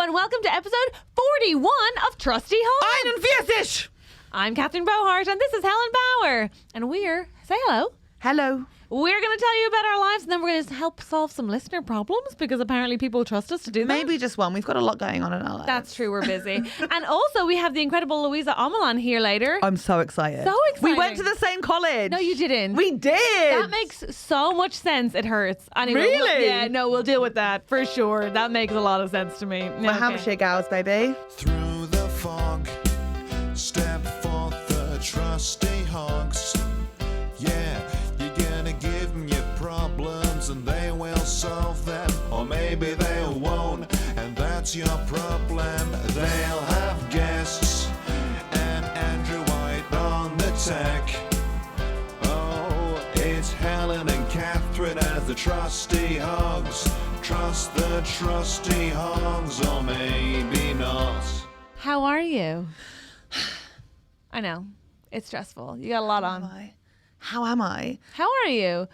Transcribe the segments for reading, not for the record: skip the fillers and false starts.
and welcome to episode 41 of Trusty Hogs. I'm Fierce-ish. I'm Catherine Bohart, and this is Helen Bauer. And say hello. Hello. We're going to tell you about our lives, and then we're going to help solve some listener problems, because apparently people trust us to do that. Maybe just one. We've got a lot going on in our lives. That's true, we're busy. And also, we have the incredible Louisa Amelon here later. I'm so excited. So excited. We went to the same college. No, you didn't. We did. That makes so much sense. It hurts. Anyway, Really? We'll deal with that for sure. That makes a lot of sense to me. We're Hampshire gals, baby. Through the fog, step forth the trusty hogs. Yeah, you're gonna give them your problems and they will solve them, or maybe they won't, and that's your problem. They'll have guests and Andrew White on the tech. Oh, it's Helen and Catherine as the trusty hogs. Trust the trusty hogs, or maybe not. How are you? I know. It's stressful. You got a lot on. How am I? How are you?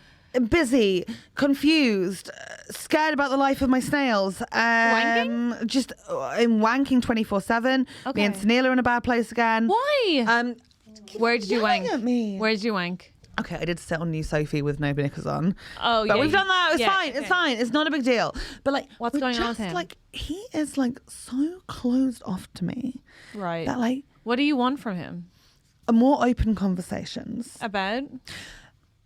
Busy, confused, scared about the life of my snails. Wanking? I'm wanking 24/7. Okay. Me and Sunil are in a bad place again. Why? Where did you yelling wank? at me. Where did you wank? Okay, I did sit on new Sophie with no knickers on. Oh, but yeah. we've done that. It's fine. Okay. It's fine. It's not a big deal. But like, What's we're going on with just, him? Like, he is like so closed off to me Right. that like What do you want from him? a more open conversations, About?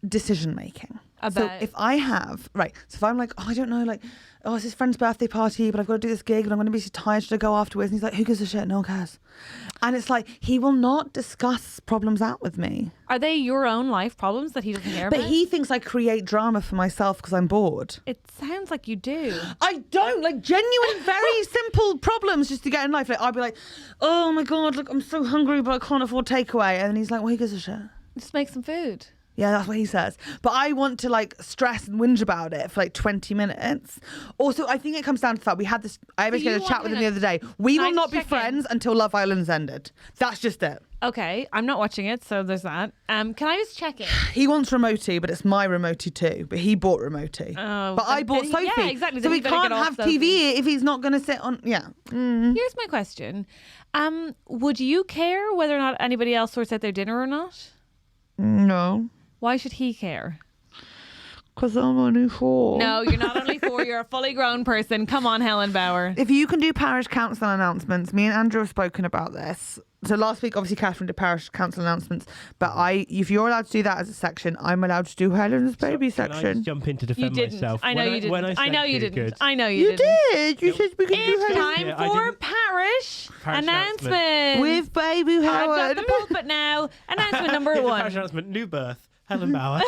decision making. So About? if I have so if I'm like, oh, I don't know, like, oh, it's his friend's birthday party, but I've got to do this gig and I'm going to be so tired to go afterwards. And he's like, who gives a shit? No one cares. And it's like, he will not discuss problems out with me. Are they your own life problems that he doesn't care But about? he thinks I create drama for myself because I'm bored. It sounds like you do. I don't. Like, genuine, very simple problems just to get in life. Like, I'd be like, oh my God, look, I'm so hungry, but I can't afford takeaway. And then he's like, well, who gives a shit? Just make some food. Yeah, that's what he says. But I want to like stress and whinge about it for like 20 minutes. Also, I think it comes down to that. I basically had a chat with him the other day. We will not be friends until Love Island's ended. That's just it. Okay, I'm not watching it, so there's that. Can I just check it? He wants Remotie, but it's my Remotie too. But he bought Remotie. Oh, but I bought Sophie. Yeah, exactly. So Then he you better can't get off have Sophie. TV if he's not going to sit on. Yeah. Here's my question. Would you care whether or not anybody else sorts out their dinner or not? No. Why should he care? Because I'm only 4. No, you're not only 4, you're a fully grown person. Come on, Helen Bauer. If you can do parish council announcements, me and Andrew have spoken about this. So last week, obviously, Catherine did parish council announcements. But if you're allowed to do that as a section, I'm allowed to do Helen's baby Can I section. just jump in to You defend didn't. myself? I know you didn't. I know you didn't. I know you You didn't. did. You said we could do It's Helen's time Yeah, I for didn't- parish Parish announcement. with baby I've Howard. got the pulpit now. Announcement number Here's the 1. parish announcement. New birth. Helen Bauer.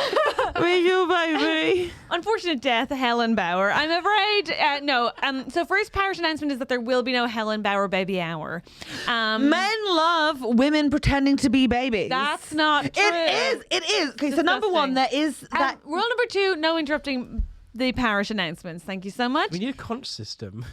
With your baby. Unfortunate death, Helen Bauer. I'm afraid, no. So first parish announcement is that there will be no Helen Bauer baby hour. Men love women pretending to be babies. That's not true. It is. Okay, so number 1, there is that. Rule number 2, no interrupting the parish announcements. Thank you so much. We need a conch system.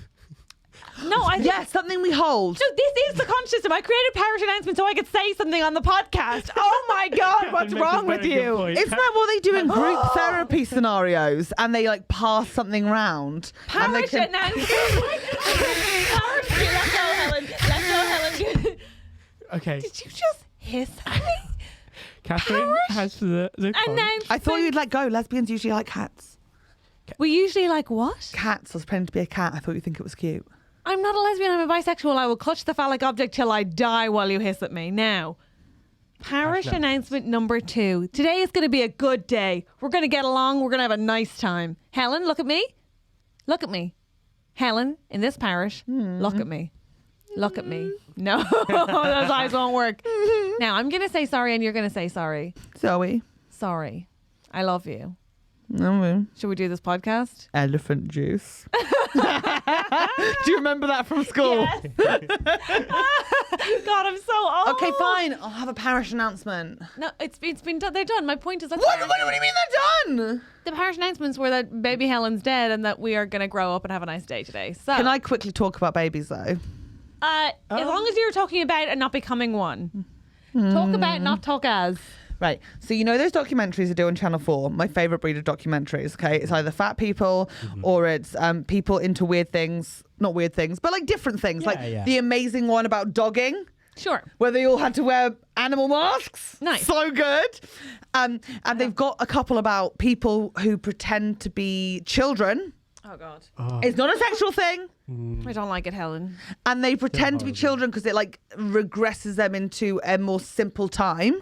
No, I think... Yes, something we hold. So this is the conch system. I created parish announcement so I could say something on the podcast. Oh my God, what's Makes a wrong with very good you? point. Isn't that what they do in group therapy scenarios? And they like pass something round. And they Parish announcement. Parish. Let go, Helen. Let go, Helen. Okay. Did you just hiss at me? Catherine Parish has the conch. Announcement. I thought you'd let go. Lesbians usually like cats. We usually like what? Cats. I was pretending to be a cat. I thought you'd think it was cute. I'm not a lesbian. I'm a bisexual. I will clutch the phallic object till I die while you hiss at me. Now, parish announcement number 2. Today is going to be a good day. We're going to get along. We're going to have a nice time. Helen, look at me. Look at me. Helen, in this parish, look at me. Look at me. No, those eyes won't work. Now, I'm going to say sorry and you're going to say sorry. Zoe. Sorry. I love you. No. Should we do this podcast? Elephant juice. Do you remember that from school? Yes. God, I'm so old. Okay, fine. I'll have a parish announcement. No, it's been done. They're done. My point is that What do you mean they're done? the parish announcements were that baby Helen's dead and that we are going to grow up and have a nice day today. So, Can I quickly talk about babies though? as long as you're talking about and not becoming one, talk about, not talk as. Right. So you know those documentaries I do on Channel 4? My favourite breed of documentaries, okay? It's either fat people or it's people into weird things. Not weird things, but like different things. The amazing one about dogging. Sure. Where they all had to wear animal masks. Nice. So good. And they've got a couple about people who pretend to be children. Oh, God. It's not a sexual thing. I don't like it, Helen. And they pretend to be children because it like regresses them into a more simple time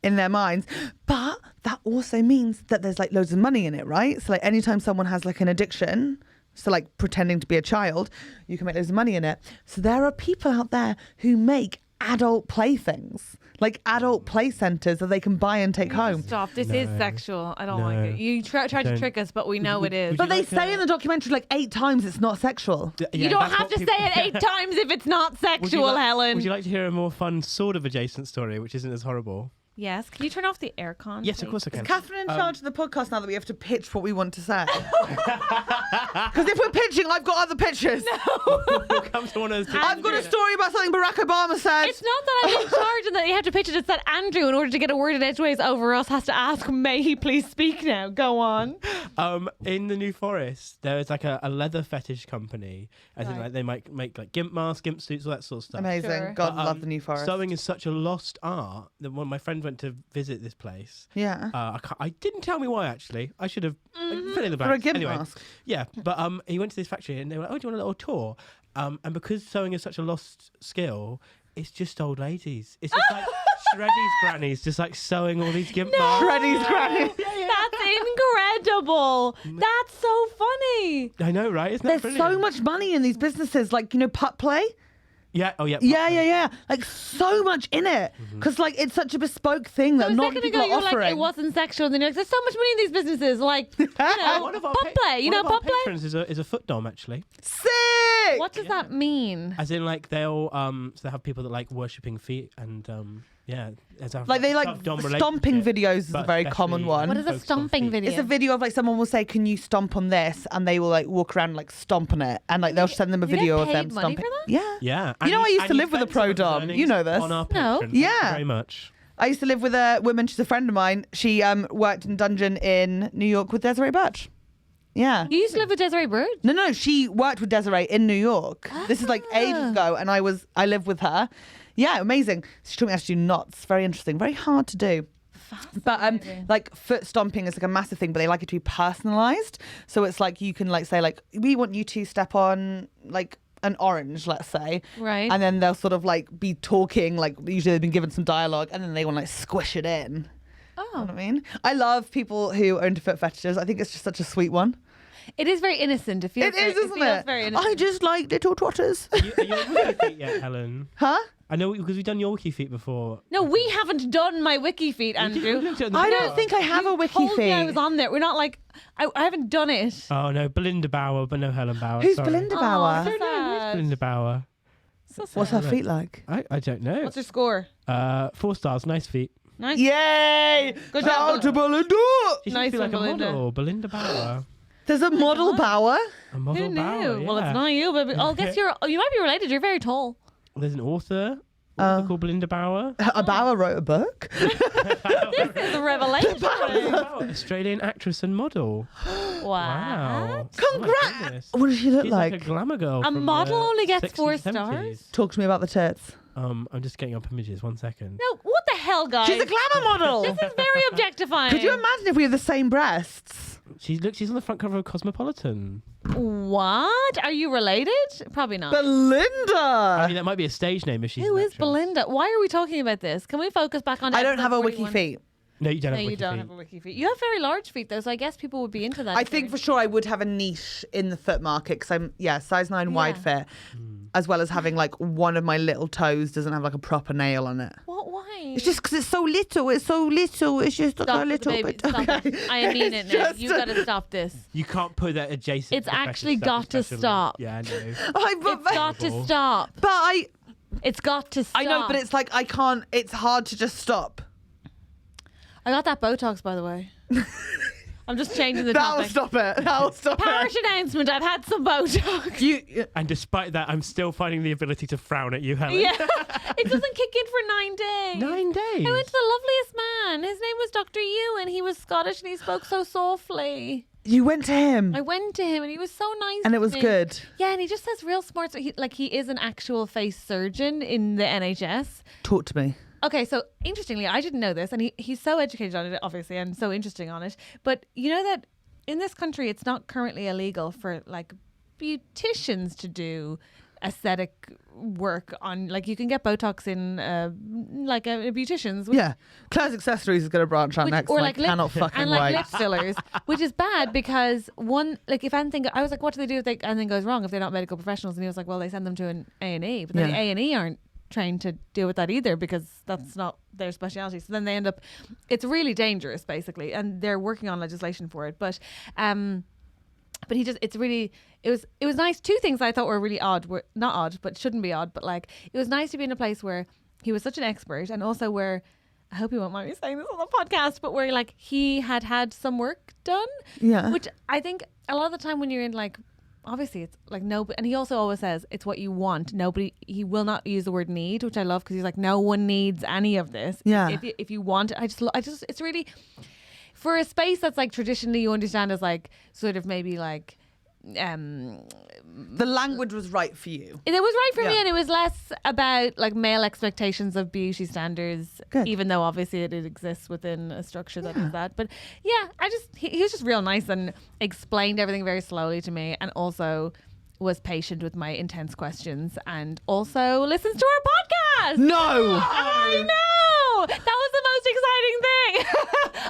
in their minds. But that also means that there's like loads of money in it, right? So like anytime someone has like an addiction, so like pretending to be a child, you can make loads of money in it. So there are people out there who make adult playthings, like adult play centers that they can buy and take home. Stop. This is sexual. I don't like it. You tried to trick us, but we know it is. But they say in the documentary like 8 times it's not sexual. You don't have to say it 8 times if it's not sexual, Helen. Would you like to hear a more fun sort of adjacent story, which isn't as horrible? Yes. Can you turn off the aircon? Yes, of course I can. Is Catherine in charge of the podcast now that we have to pitch what we want to say? Because if we're pitching, I've got other pitches. We'll come to one of those I've got a story about something Barack Obama said. It's not that I'm in charge and that you have to pitch it. It's that Andrew, in order to get a word in edgeways over us, has to ask, may he please speak now? Go on. In the New Forest, there is like a leather fetish company. As in, like, they might make like gimp masks, gimp suits, all that sort of stuff. Amazing. Sure. God, love the New Forest. Sewing is such a lost art that when my friend went to visit this place, I didn't tell me why, actually. I should have fill in the blanks. For a gimp anyway, mask. Yeah, but he went to this factory and they were like, oh, do you want a little tour? And because sewing is such a lost skill, it's just old ladies. It's just like Shreddy's grannies just like sewing all these gimp masks. Shreddy's granny. That's incredible. That's so funny. I know, right? Isn't There's that brilliant? so much money in these businesses, like, you know, putt play. Yeah. Oh, yeah. Yeah. Like so much in it, because like it's such a bespoke thing that So a not second people ago, you are were like, offering. it wasn't sexual. And then you're like, there's so much money in these businesses. Like, you know, One of our putt play. You know, putt play? patrons is a foot dom, actually. Sick. What does that mean? As in, like, they'll so they have people that like worshipping feet and Like they like stomping videos is a but very especially common one. What is a focused on stomping feet. video? It's a video of like someone will say, "Can you stomp on this?" and they will like walk around like stomp on it, and like they'll send them a You get video of paid them money stomping. for that? Yeah. Yeah. You know, I used to live with a spend some of pro those dom. earnings You know this. On our No. patron. Yeah. Thank you very much. I used to live with a woman. She's a friend of mine. She worked in dungeon in New York with Desiree Birch. Yeah. You used to live with Desiree Bird? No. She worked with Desiree in New York. This is like ages ago, and I lived with her. Yeah, amazing. She taught me how to do knots. Very interesting. Very hard to do. But like foot stomping is like a massive thing, but they like it to be personalized. So it's like you can like say like, we want you to step on like an orange, let's say. Right. And then they'll sort of like be talking, like usually they've been given some dialogue, and then they want to like squish it in. Oh. You know what I mean? I love people who are into foot fetishes. I think it's just such a sweet one. It is very innocent. It feels It is, isn't feels it? very innocent. I just like little trotters. Are you on wiki feet yet, Helen? Huh? I know because we've done your wiki feet before. No, we haven't done my wiki feet, Andrew. I don't think I have a wiki Told me I feed. was on there. We're not like I haven't done it. Oh no, Belinda Bauer, but no Helen Bauer. Who's sorry. Belinda Oh, Bauer? so sad. Belinda Bauer. So sad. What's her feet like? I don't know. What's your score? 4 stars, nice feet. Nice. Yay! Good Shout job, out to Belinda! She should Nice be like one, a Belinda. model, Belinda Bauer. There's a model Bauer. A model Who knew? Bauer. Well, yeah. it's not you, but I guess you might be related. You're very tall. There's an author called Belinda Bauer. A Bauer wrote a book. This is a revelation. Bauer, Australian actress and model. Wow. Wow. Oh my Congrats! goodness. What does she look She's like? like a glamour girl. A from model the only gets 60s, 4 70s. stars? Talk to me about the tits. I'm just getting up images. 1 second. No, what the hell, guys? She's a glamour model. This is very objectifying. Could you imagine if we had the same breasts? She's on the front cover of Cosmopolitan. What? Are you related? Probably not. I Belinda! mean, that might be a stage name if she's. Who an is actress. Belinda? Why are we talking about this? Can we focus back on I don't have a episode wiki 41? feet. No, you don't No, have you wiki don't feet. have a wiki feet. You have very large feet, though, so I guess people would be into that. I think for sure I would have a niche in the foot market because I'm, size 9 wide fit, as well as having like one of my little toes doesn't have like a proper nail on it. What? Why? It's just because it's so little. It's so little. It's just like Stop a little baby. bit. Stop Okay. it. I mean it It's now. just You've got to stop this. You can't put that adjacent. It's to the fetish actually stuff, got to especially. stop. Yeah, I know. It's got to stop. But It's got to stop. I know, but it's like I can't. It's hard to just stop. I got that Botox, by the way. I'm just changing the That'll topic. stop it. That'll stop Parish it. announcement. I've had some Botox. And despite that, I'm still finding the ability to frown at you, Helen. Yeah, it doesn't kick in for 9 days. 9 days. I went to the loveliest man. His name was Dr. Ewan. He was Scottish and he spoke so softly. You went to him. I went to him and he was so nice. And to it was me. good. Yeah, and he just says real smart. So he is an actual face surgeon in the NHS. Talk to me. Okay, so interestingly, I didn't know this, and he's so educated on it, obviously, and so interesting on it. But you know that in this country, it's not currently illegal for like beauticians to do aesthetic work on, like, you can get Botox in like a beautician's. Yeah. Claire's Accessories is going to branch out next. Or and like I cannot fucking and like wait. lip fillers, which is bad because one, like, if anything, I was like, what do they do if anything goes wrong if they're not medical professionals? And he was like, well, they send them to an A&E, but then the A&E aren't trained to deal with that either because that's not their speciality. So then they end up, it's really dangerous basically, and they're working on legislation for it. But he just, it's really, it was nice. Two things I thought were really odd, were not odd, but shouldn't be odd, but like, it was nice to be in a place where he was such an expert, and also where, I hope you won't mind me saying this on the podcast, but where like he had some work done. Yeah. Which I think a lot of the time when you're in, like, obviously it's like nobody, and he also always says it's what you want. He will not use the word need, which I love, because he's like, no one needs any of this. Yeah. If you want it, I just it's really, for a space that's like traditionally you understand as like sort of maybe like the language was right for you. it was right for me, Yeah. and it was less about like male expectations of beauty standards. Good. Even though obviously it exists within a structure that is that. But yeah, he was just real nice and explained everything very slowly to me, and also was patient with my intense questions, and also listens to our podcast. No. I know, that was the most exciting thing.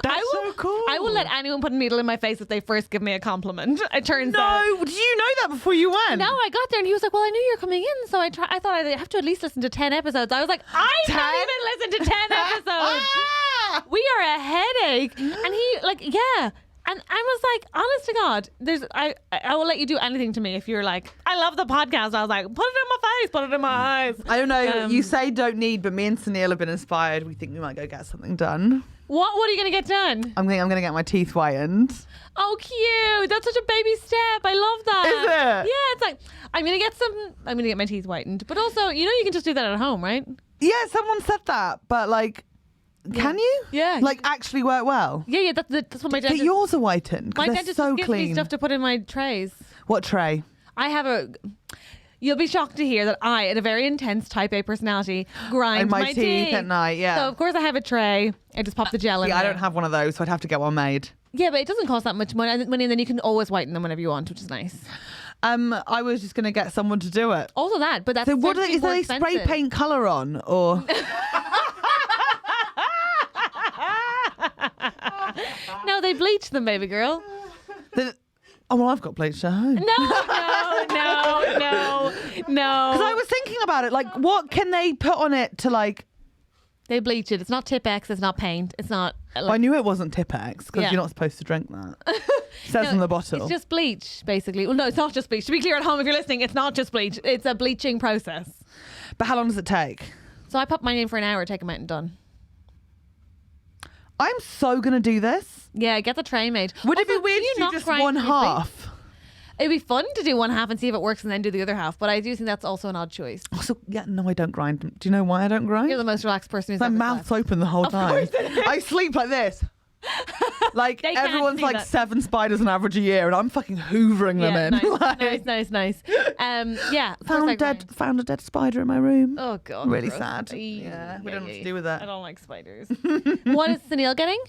That's so cool. I will let anyone put a needle in my face if they first give me a compliment. It turns out. No. Did you know that before you went? No, I got there and he was like, well, I knew you were coming in, so I thought I'd have to at least listen to 10 episodes. I was like, I 10? can't even listen to 10 episodes. Ah! We are a headache. And he, like, yeah. And I was like, honest to God, I will let you do anything to me if you're like, I love the podcast. I was like, put it in my face, put it in my eyes. I don't know. You say don't need, but me and Sunil have been inspired. We think we might go get something done. What are you going to get done? I'm going to get my teeth whitened. Oh, cute. That's such a baby step. I love that. Is it? Yeah, it's like, I'm going to get my teeth whitened. But also, you know, you can just do that at home, right? Yeah, someone said that, but like, can you? Yeah. Like actually work well? Yeah, that's what my But dentist... yours are whitened My because they're dentist so just gives me clean. stuff to put in my trays. What tray? I have you'll be shocked to hear that I, in a very intense type A personality, grind And my teeth at night, yeah. So of course I have a tray. I just pop the gel in Yeah, I there. don't have one of those, so I'd have to get one made. Yeah, but it doesn't cost that much money, and then you can always whiten them whenever you want, which is nice. I was just going to get someone to do it. Also that, but that's So what certainly is more they spray expensive. paint colour on or? No, they bleach them, baby girl. Oh well, I've got bleach at home. No. Because I was thinking about it, like, what can they put on it to like? They bleach it. It's not Tipex. It's not paint. It's not. I knew it wasn't Tipex because Yeah. you're not supposed to drink that. Says on the bottle. It's just bleach, basically. Well, no, it's not just bleach. To be clear at home, if you're listening, it's not just bleach. It's a bleaching process. But how long does it take? So I pop mine in for an hour, take them out and done. I'm so gonna do this. Yeah, get the tray made. Would it be Also, weird do you to do not just grind one your half? It'd be fun to do one half and see if it works and then do the other half. But I do think that's also an odd choice. Also, yeah, no, I don't grind them. Do you know why I don't grind? You're the most relaxed person who's My ever mouth's slept. open the whole time. I sleep like this. Like They can't everyone's see like that. 7 spiders on average a year, and I'm fucking hoovering them Yeah, in. Like, nice. Yeah, of course I found grind. found a dead spider in my room. Oh god, Really gross. sad. Eee, Yeah, we don't know what to yay. do with that. I don't like spiders. What is Sunil getting?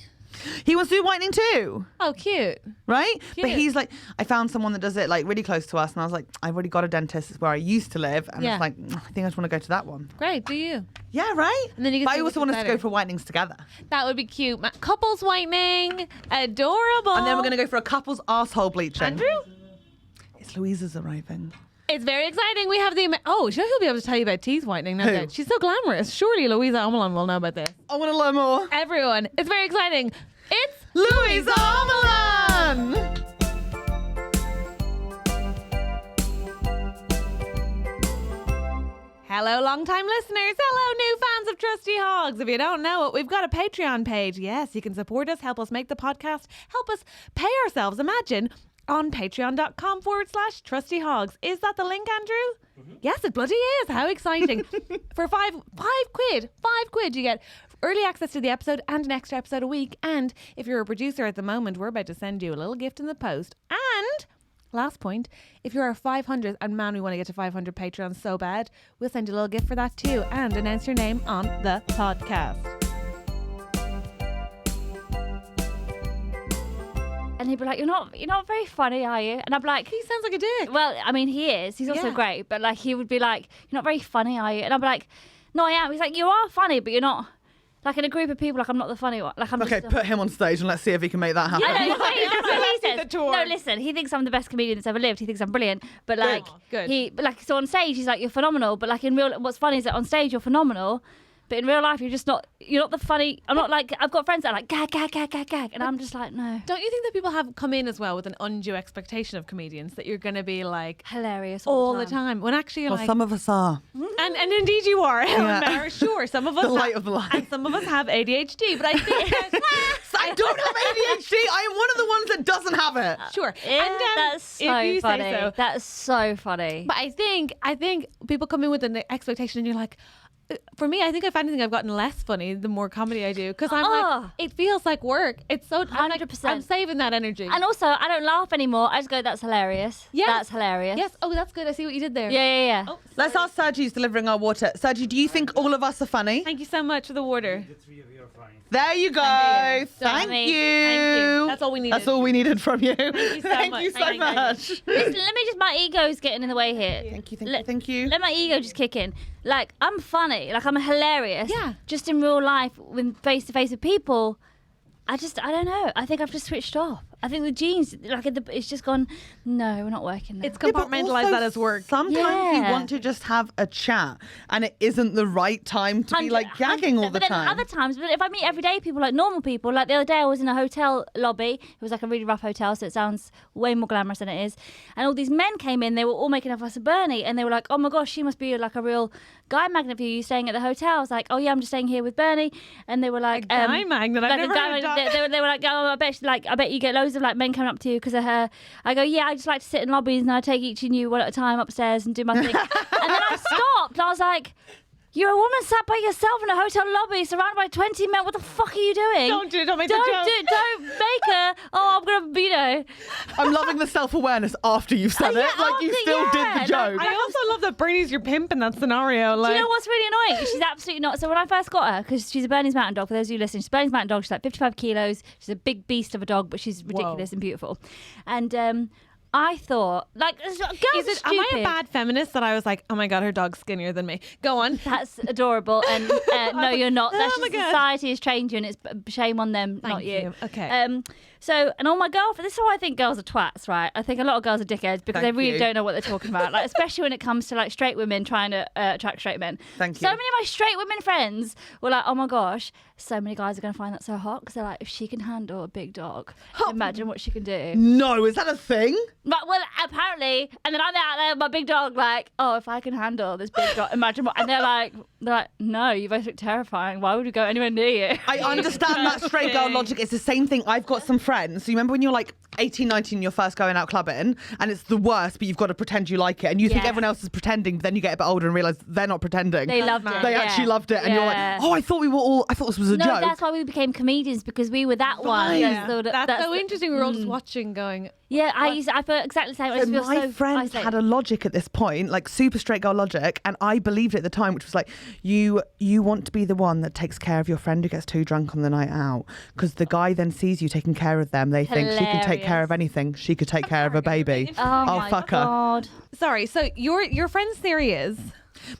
He wants to do whitening too, Oh, cute. right? But Cute. he's like, I found someone that does it like really close to us, and I was like, I've already got a dentist. It's where I used to live, and Yeah. it's like, I think I just want to go to that one. Great, do you? Yeah, right. And then you can But see I which also is want us to better. go for whitenings together, That would be cute. Couples whitening, adorable. and then we're gonna go for a couple's asshole bleaching. Andrew? It's Louisa's arriving. It's very exciting. We have the oh, she'll be able to tell you about teeth whitening. No Who? doubt. She's so glamorous. Surely Louisa Amelon will know about this. I want to learn more. Everyone, it's very exciting. It's Louisa Amelon! Hello, long-time listeners. Hello, new fans of Trusty Hogs. If you don't know it, we've got a Patreon page. Yes, you can support us, help us make the podcast, help us pay ourselves. Imagine on patreon.com/trustyhogs. Is that the link, Andrew? Mm-hmm. Yes, it bloody is. How exciting. For five quid, you get early access to the episode and an extra episode a week. And if you're a producer at the moment, we're about to send you a little gift in the post. And last point, if you're our 500th, and man, we want to get to 500 Patreons so bad, we'll send you a little gift for that too and announce your name on the podcast. And he'd be like, you're not very funny, are you? And I'd be like, He sounds like a dick. well, I mean, he is. He's also Yeah. great. But like, he would be like, you're not very funny, are you? And I'd be like, no, I am. He's like, you are funny, but you're not. Like in a group of people, like I'm not the funny one. Like I'm Okay, just put him on stage and let's see if he can make that happen. I know, that's what he see says. the tour. No, listen, he thinks I'm the best comedian that's ever lived. He thinks I'm brilliant. But like, Good. but like, so on stage, he's like, you're phenomenal. But like in real, what's funny is that on stage, you're phenomenal. But in real life, you're not the funny. I'm not like, I've got friends that are like, gag, gag, gag, gag, gag. And I'm just like, no. Don't you think that people have come in as well with an undue expectation of comedians that you're going to be like Hilarious all the time when actually you're Well, like, some of us are. and indeed you are, Helen Yeah. Bauer. Sure, some of us The light have, of the line. and some of us have ADHD, but I think I don't have ADHD. I am one of the ones that doesn't have it. sure. Yeah, and that's so if you funny. say so. That's so funny. But I think people come in with an expectation, and you're like, for me, I think if anything, I've gotten less funny the more comedy I do because I'm like, it feels like work. It's so 100%. I'm saving that energy. And also, I don't laugh anymore. I just go, that's hilarious. Yes. That's hilarious. Yes. Oh, that's good. I see what you did there. Yeah. Oh, Let's ask Sergi who's delivering our water. Sergi, do you think all of us are funny? thank you so much for the water. There you go. Thank Thank you. you. Thank you. That's all we needed. That's all we needed from you. you so Thank much. you so Thank you. much. Listen, let me just, my ego's getting in the way here. Thank you. Let my ego just kick in. Like, I'm funny. Like, I'm hilarious. Yeah. Just in real life, when face to face with people, I don't know. I think I've just switched off. I think the genes, like, it's just gone, no, we're not working now. It's compartmentalize that as work. Sometimes Yeah. you want to just have a chat and it isn't the right time to be like gagging all the but then time. other times, but if I meet everyday people, like normal people, like the other day I was in a hotel lobby. It was like a really rough hotel, so it sounds way more glamorous than it is. And all these men came in, they were all making a fuss of Bernie, and they were like, oh my gosh, she must be like a real guy magnet for you staying at the hotel. I was like, oh yeah, I'm just staying here with Bernie. And they were like, guy magnet? I've like never heard of that. they were like, oh, I bet you get loads of like men coming up to you because of her. I go, yeah, I just like to sit in lobbies and I take each of you one at a time upstairs and do my thing. And then I stopped. I was like, you're a woman sat by yourself in a hotel lobby surrounded by 20 men. What the fuck are you doing? Don't do it. Don't make the joke. Don't make her. Oh, I'm gonna, I'm loving the self-awareness after you've said yeah, it. Like you after- still did yeah, the joke. I also love that Bernie's your pimp in that scenario. Like, Do you know what's really annoying? She's absolutely not. So when I first got her, because she's a Bernese Mountain Dog, for those of you listening, she's a Bernese Mountain Dog. She's like 55 kilos. She's a big beast of a dog, but she's ridiculous and beautiful. And I thought, like, girls are stupid. am I a bad feminist that I was like, oh my God, her dog's skinnier than me? Go on. That's adorable. And no, you're not. That's Oh my just God. society has trained you, and it's shame on them, not Thank you. you. Okay. So, and all my girlfriends, this is why I think girls are twats, right? I think a lot of girls are dickheads because Thank they really you. don't know what they're talking about. Like, especially when it comes to like straight women trying to attract straight men. Thank So you. many of my straight women friends were like, oh my gosh, so many guys are going to find that so hot because they're like, if she can handle a big dog, imagine what she can do. No, is that a thing? But well, apparently, and then I'm out there with my big dog, like, oh, if I can handle this big dog, imagine what. And they're like, no, you both look terrifying. Why would we go anywhere near you? I understand that straight girl logic. It's the same thing. I've got some friends. So you remember when you're like 18, 19, you're first going out clubbing and it's the worst, but you've got to pretend you like it. And you think Yeah. everyone else is pretending, but then you get a bit older and realise they're not pretending. They loved it. They yeah. actually loved it. And you're Yeah. like, oh, I thought this was a No, joke. that's why we became comedians, because we were that one. Right. Yeah. That's That's so the- interesting. We were all just watching, going, Yeah, I felt exactly the same. I So just feel my so friends isolated. had a logic at this point, like super straight girl logic, and I believed it at the time, which was like, you want to be the one that takes care of your friend who gets too drunk on the night out, because the guy then sees you taking care of them. They think she can take care Hilarious. of anything. She could take care of a baby. Oh I'll my fuck her. God. sorry. So your friend's theory is,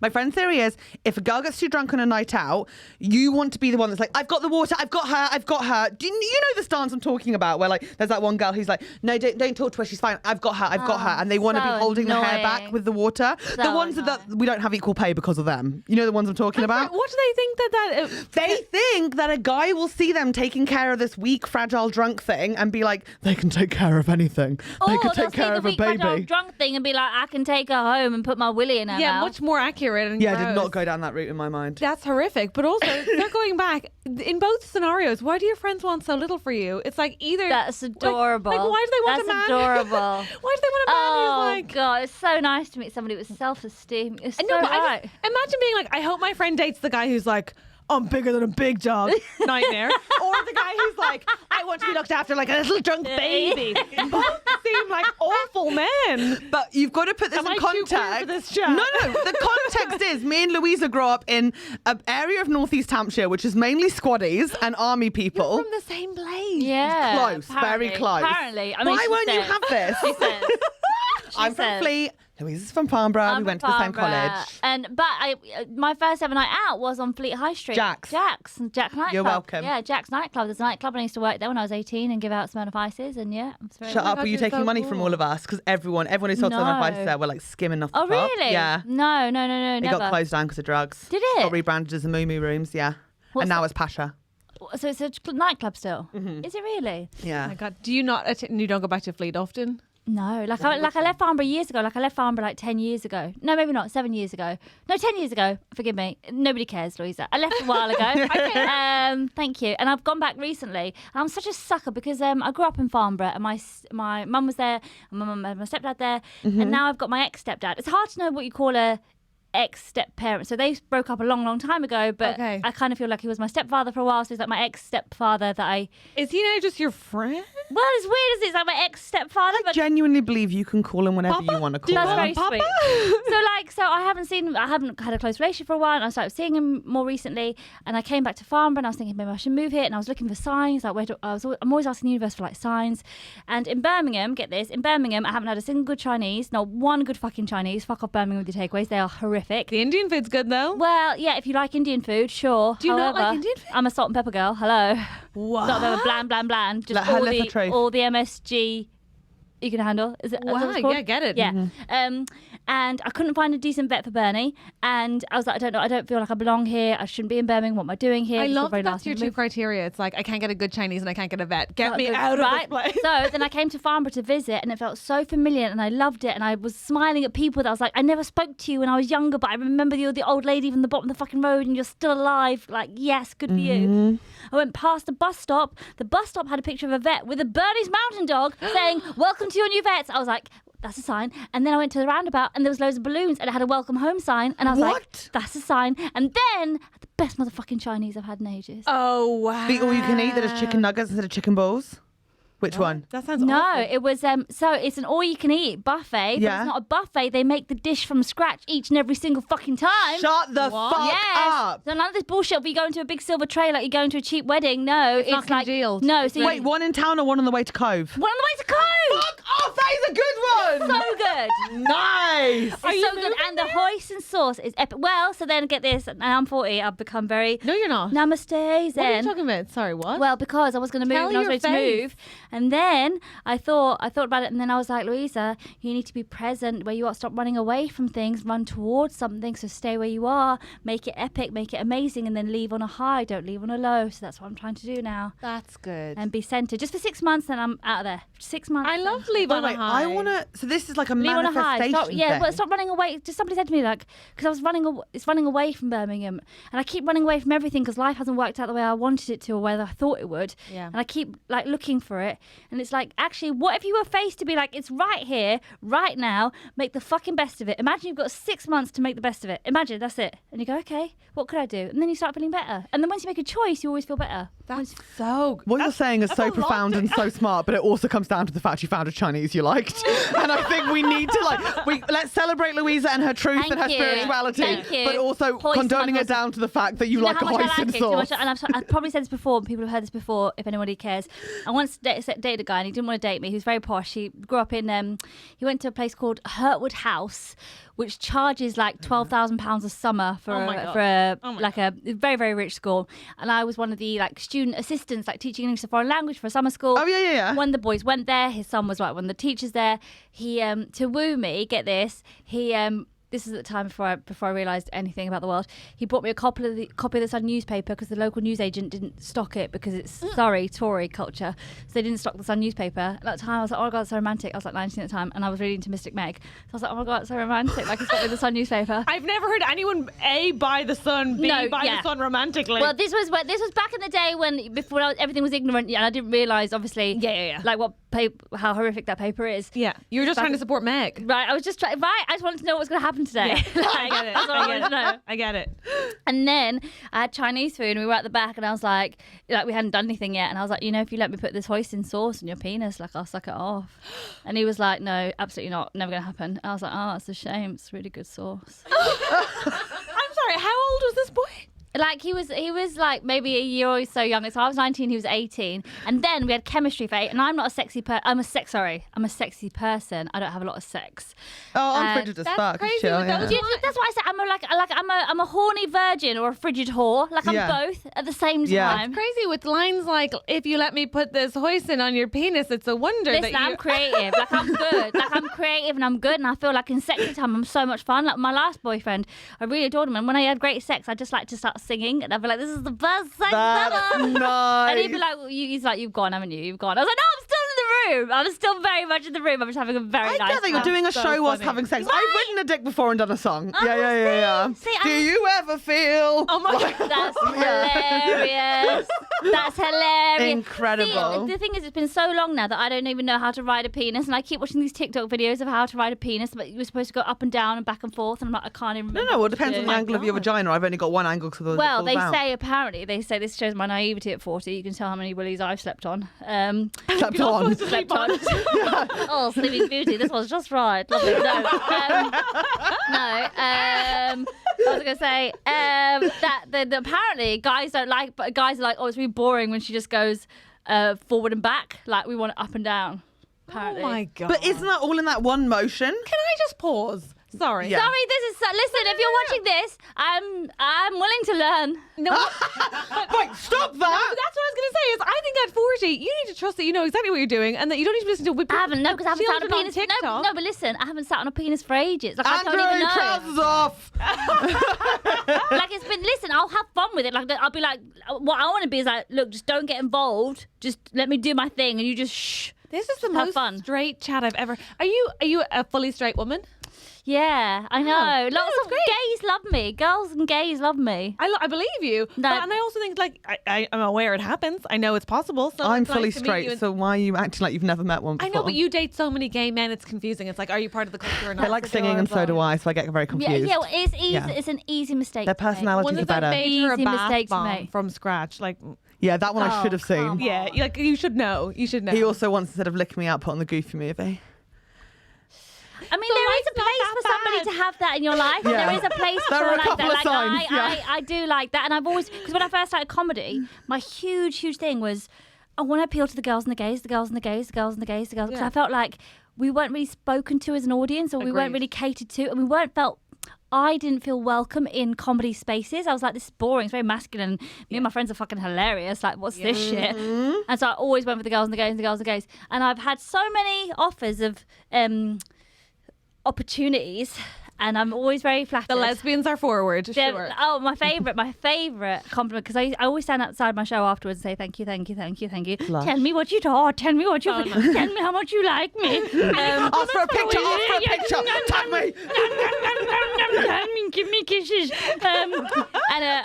My friend's theory is, if a girl gets too drunk on a night out, you want to be the one that's like, I've got the water, I've got her. Do you know this dance I'm talking about, where like there's that one girl who's like, no, don't talk to her, she's fine, I've got her, and they want to so be holding the hair back annoying. with the water. The So ones that we don't have equal pay because of them. You know the ones I'm talking about? what do they think that? They think that a guy will see them taking care of this weak, fragile, drunk thing and be like, they can take care of anything. They Or can they'll take see care the of a weak, fragile, baby. drunk thing and be like, I can take her home and put my willy in her Yeah, mouth. much more inaccurate and Yeah, I did gross. not go down that route in my mind. That's horrific. But also, they're going back. In both scenarios, why do your friends want so little for you? It's like either... That's adorable. Like why do they want a man? That's adorable. Why do they want a man Oh, who's like... God. It's so nice to meet somebody with self-esteem. It's so No, but right. imagine being like, I hope my friend dates the guy who's like, I'm bigger than a big dog. Nightmare. Or the guy who's like, I want to be looked after like a little drunk baby. Both seem like awful men. But you've got to put this Am in I too queer context. for this chat? No. The context is me and Louisa grew up in an area of Northeast Hampshire, which is mainly squaddies and army people. From the same place. Yeah. Close, very apparently. close. Apparently. I mean, Why she won't you says. have this? She says. I'm from says. Fleet. Louisa's from Farnborough. We went to the same Farnborough. college. But my first ever night out was on Fleet High Street. Jack's nightclub. You're welcome. Yeah, Jack's nightclub. There's a nightclub, and I used to work there when I was 18 and give out Smirnoff Ices. And yeah, I'm very Shut up. Were you you're taking so money cool. from all of us? Because everyone who sold No. Southern Vices there were like skimming off the Oh top. really? Yeah. No, It never. got closed down because of drugs. Did it? Got rebranded as the Moo Moo Rooms, yeah. What's and now that? it's Pasha. So it's a nightclub still. Mm-hmm. Is it really? Yeah. Oh my God. Do you not you don't go back to Fleet often? No, I left Farnborough years ago. I left Farnborough like 10 years ago. No, maybe not. 7 years ago. No, 10 years ago. Forgive me. Nobody cares, Louisa. I left a while ago. Thank you. And I've gone back recently. And I'm such a sucker because I grew up in Farnborough and my mum was there, and my mum had my stepdad there, and now I've got my ex-stepdad. It's hard to know what you call a ex-step parent. So they broke up a long, long time ago, but Okay. I kind of feel like he was my stepfather for a while. So he's like my ex-stepfather that I... Is he now just your friend? Well, it's weird, isn't it? It's like my ex-stepfather, but Genuinely believe you can call him whenever Papa? you want to call that's him. very Papa? sweet. So I haven't had a close relationship for a while, and I started seeing him more recently. And I came back to Farnborough, and I was thinking maybe I should move here. And I was looking for signs. Like I'm always asking the universe for like signs. And in Birmingham, get this, in Birmingham, I haven't had a single good Chinese, not one good fucking Chinese. Fuck off Birmingham with your takeaways; they are horrific. The Indian food's good though. Well, yeah, if you like Indian food, sure. Do you not like However, Indian food? I'm a salt and pepper girl. Hello. Wow. Salt and pepper, bland, bland, bland. Just Let her live her truth. all the MSG you can handle. Is it? is that what Wow, it's called? yeah, get it. Yeah. And I couldn't find a decent vet for Bernie, and I was like, I don't know, I don't feel like I belong here. I shouldn't be in Birmingham. What am I doing here? I It's all love very that last that's your minute two move. criteria. It's like I can't get a good Chinese and I can't get a vet. Get Not me good, out right? of this place. So then I came to Farnborough to visit, and it felt so familiar, and I loved it. And I was smiling at people that I was like, I never spoke to you when I was younger, but I remember you're the old lady from the bottom of the fucking road, and you're still alive. Like, yes, good for you. I went past the bus stop. The bus stop had a picture of a vet with a Bernese Mountain Dog saying, "Welcome to your new vets." I was like, that's a sign. And then I went to the roundabout, and there was loads of balloons, and it had a welcome home sign, and I was like, What? that's a sign. And then the best motherfucking Chinese I've had in ages. Oh wow. The all you can eat that is chicken nuggets instead of chicken balls. Which one? That sounds No, awful. it was so it's an all-you-can-eat buffet, but Yeah. it's not a buffet. They make the dish from scratch each and every single fucking time. Shut the What? fuck Yes. up. So none of this bullshit where you go into a big silver tray like you're going to a cheap wedding. No, it's not like congealed. no. So Wait, one in town or one on the way to Cove? one on the way to Cove. Fuck off, that is a good one. So good. Nice. It's so good, and the hoisin and sauce is epic. Well, so then get this. And I'm 40. I've become very No, you're not. namaste What are you zen. talking about? Sorry, what? Well, because I was going to move Tell and I was your ready to face. move, and then I thought about it, and then I was like, Louisa, you need to be present where you are. Stop running away from things. Run towards something. So stay where you are. Make it epic. Make it amazing, and then leave on a high. Don't leave on a low. So that's what I'm trying to do now, That's good. and be centered just for 6 months. Then I'm out of there. 6 months. I love then. leave By on the a way, high. I want to. So this is like a Leave on a high. manifestation Stop, yeah, thing. well, stop running away. Just somebody said to me, like, because I was running away from Birmingham, and I keep running away from everything because life hasn't worked out the way I wanted it to or where I thought it would. Yeah. And I keep like looking for it, and it's like, actually, what if you were faced to be like, it's right here, right now, make the fucking best of it. Imagine you've got 6 months to make the best of it. Imagine that's it, and you go, okay, what could I do? And then you start feeling better, and then once you make a choice, you always feel better. That's so good. What you're saying is that's so a lot profound to- and so smart, but it also comes down to the fact you found a Chinese you liked. And I think we need to let's celebrate Louisa and her truth Thank and her you. spirituality, Thank you. but also Hoisin condoning my it down to the fact that you Do like a know how much I hoisin like it? sauce. And I've probably said this before, and people have heard this before, if anybody cares. I once dated a guy, and he didn't want to date me. He was very posh. He grew up in, he went to a place called Hurtwood House, which charges like £12,000 a summer for Oh my a, God. for a Oh my like a very, very rich school. And I was one of the like student assistants, like teaching English as a foreign language for a summer school. Oh, yeah. When the boys went there, his son was like one of the teachers there. He to woo me, get this, he this is at the time before I realised anything about the world. He bought me a copy of the Sun newspaper because the local newsagent didn't stock it because it's Tory culture, so they didn't stock the Sun newspaper. And at the time I was like, oh my god, it's so romantic. I was like 19 at the time, and I was really into Mystic Meg, so I was like, oh my god, it's so romantic. Like, he's got me the Sun newspaper. I've never heard anyone A, buy the Sun, B, buy the Sun romantically. Well, this was back in the day before everything was ignorant, and I didn't realise, obviously, like how horrific that paper is. Yeah, you were just trying to support Meg. Right, I was just trying. Right, I just wanted to know what was going to happen today. Yeah. I get it. That's all I wanted to know. I get it. And then I had Chinese food, and we were at the back, and I was like we hadn't done anything yet, and I was like, if you let me put this hoisin sauce in your penis, like, I'll suck it off. And he was like, no, absolutely not, never going to happen. And I was like, oh, it's a shame. It's really good sauce. I'm sorry. How old was this boy? Like, he was like maybe a year or so younger. So I was 19, he was 18. And then we had chemistry for 8. And I'm not a sexy person. I'm a sexy person. I don't have a lot of sex. Oh, I'm frigid as fuck. crazy Chill, with yeah. those- That's why I said I'm a horny virgin or a frigid whore. Like, I'm both at the same Yeah. time. Crazy with lines like, if you let me put this hoisin on your penis, it's a wonder Listen, that you... I'm creative. Like, I'm good. Like, I'm creative and I'm good. And I feel like in sexy time, I'm so much fun. Like, my last boyfriend, I really adored him. And when I had great sex, I just like to start singing. And I'd be like, this is the best sex That's ever. nice. And he'd be like, he's like, you've gone, haven't you? You've gone. I was like, no, I'm still in the room. I'm still very much in the room. I'm just having a very I nice get that you're time. doing a so show whilst funny. having sex. Right. I've written a dick before and done a song. Oh, Yeah. see, Do you ever feel? Oh my God. That's hilarious. That's hilarious. Incredible. See, the thing is, it's been so long now that I don't even know how to ride a penis, and I keep watching these TikTok videos of how to ride a penis, but you're supposed to go up and down and back and forth, and I'm like, I can't even remember. No, what it depends to on do. the angle of your vagina. I've only got one angle because the Well, they out. say this shows my naivety at 40. You can tell how many willies I've slept on. Slept on. Slept on. Oh, Sleeping Beauty. This was just right. Lovely. I was gonna say that apparently guys don't like, but guys are like, oh, it's really boring when she just goes forward and back. Like, we want it up and down. Apparently. Oh my God. But isn't that all in that one motion? Can I just pause? Sorry. Yeah. Sorry, listen, if you're watching this, I'm willing to learn. No, Wait, stop No, that! that's what I was going to say. Is I think at 40, you need to trust that you know exactly what you're doing, and that you don't need to listen to whip. I haven't, because I haven't sat on a children penis. TikTok. No, but listen, I haven't sat on a penis for ages. Like, I don't Andrew, even know. trousers off! Like, it's been, listen, I'll have fun with it. Like, I'll be like, what I want to be is like, look, just don't get involved. Just let me do my thing, and you just shh. This is the Have most fun. straight chat I've ever. Are you a fully straight woman? Yeah, I know. No, Lots it's of great. gays love me. Girls and gays love me. I believe you, No. but, and I also think like I'm aware it happens. I know it's possible. So I'm it's nice fully to meet straight, you and- so why are you acting like you've never met one I before? know, but you date so many gay men. It's confusing. It's like, are you part of the culture or not? They like singing and so do I, so I get very confused. Yeah, well, it's easy. Yeah. It's an easy mistake. Their to make. personalities One are of them better. made her a Easy bath mistake to bomb make. from scratch. Like, Yeah, that one I Oh, should have seen. come yeah, on. like you should know. You should know. He also once, instead of licking me out, put on the Goofy movie. I mean, So there is life's a not place that for somebody bad. to have that in your life. Yeah. There is a place for There are a like couple that. of Like, signs, yeah. I do like that, and I've always, because when I first started comedy, my huge thing was I want to appeal to the girls and the gays, the girls and the gays, the girls and the gays, the girls, because Yeah. I felt like we weren't really spoken to as an audience, or we weren't Agreed. really catered to, and I didn't feel welcome in comedy spaces. I was like, this is boring. It's very masculine. Me and my friends are fucking hilarious. Like, what's this shit? And so I always went for the girls and the gays and the girls and the gays. And I've had so many offers of opportunities, and I'm always very flattered. the lesbians are forward. They're- Sure. Oh, my favourite compliment, because I always stand outside my show afterwards and say thank you. Lush. Tell me what you thought. Tell me what you. Oh, Tell me how much you like me. Ask for a picture, tag me! Give me kisses. And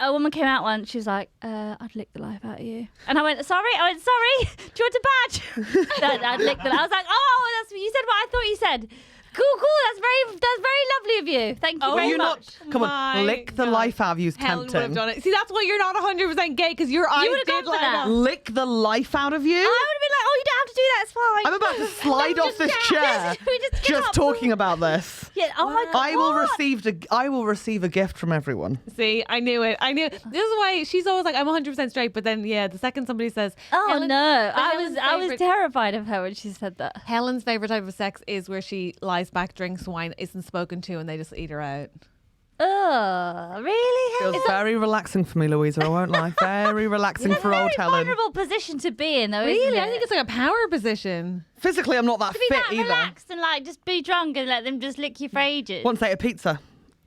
a woman came out once. She was like, "I'd lick the life out of you." And I went, "Sorry." Do you want a badge? I'd lick the. I was like, "Oh, that's you said what I thought you said." Cool. That's very lovely of you. Thank you Oh, very you're much. Come My on, lick the God. life out of you is Helen would have tempting. done it. See, that's why you're not 100% gay, because your eyes would've did gone for light that. up. Lick the life out of you? I would have been like, "Oh, you don't have to do that. It's fine." I'm about to slide off this chair We just get up. talking about this. Yeah. Oh my God. I will receive a gift from everyone. See, I knew it. This is why she's always like, I'm 100% straight, but then, yeah, the second somebody says, Oh Helen- no! but I Helen's was terrified of her when she said that. Helen's favourite type of sex is where she lies back, drinks wine, isn't spoken to, and they just eat her out. Oh, really? Feels very relaxing for me, Louisa, I won't lie. Very relaxing for old Very Helen. vulnerable position to be in, though. Really? Isn't it? I think it's like a power position. Physically, I'm not that to be fit that either. relaxed and like just be drunk and let them just lick you for ages. Once ate a pizza.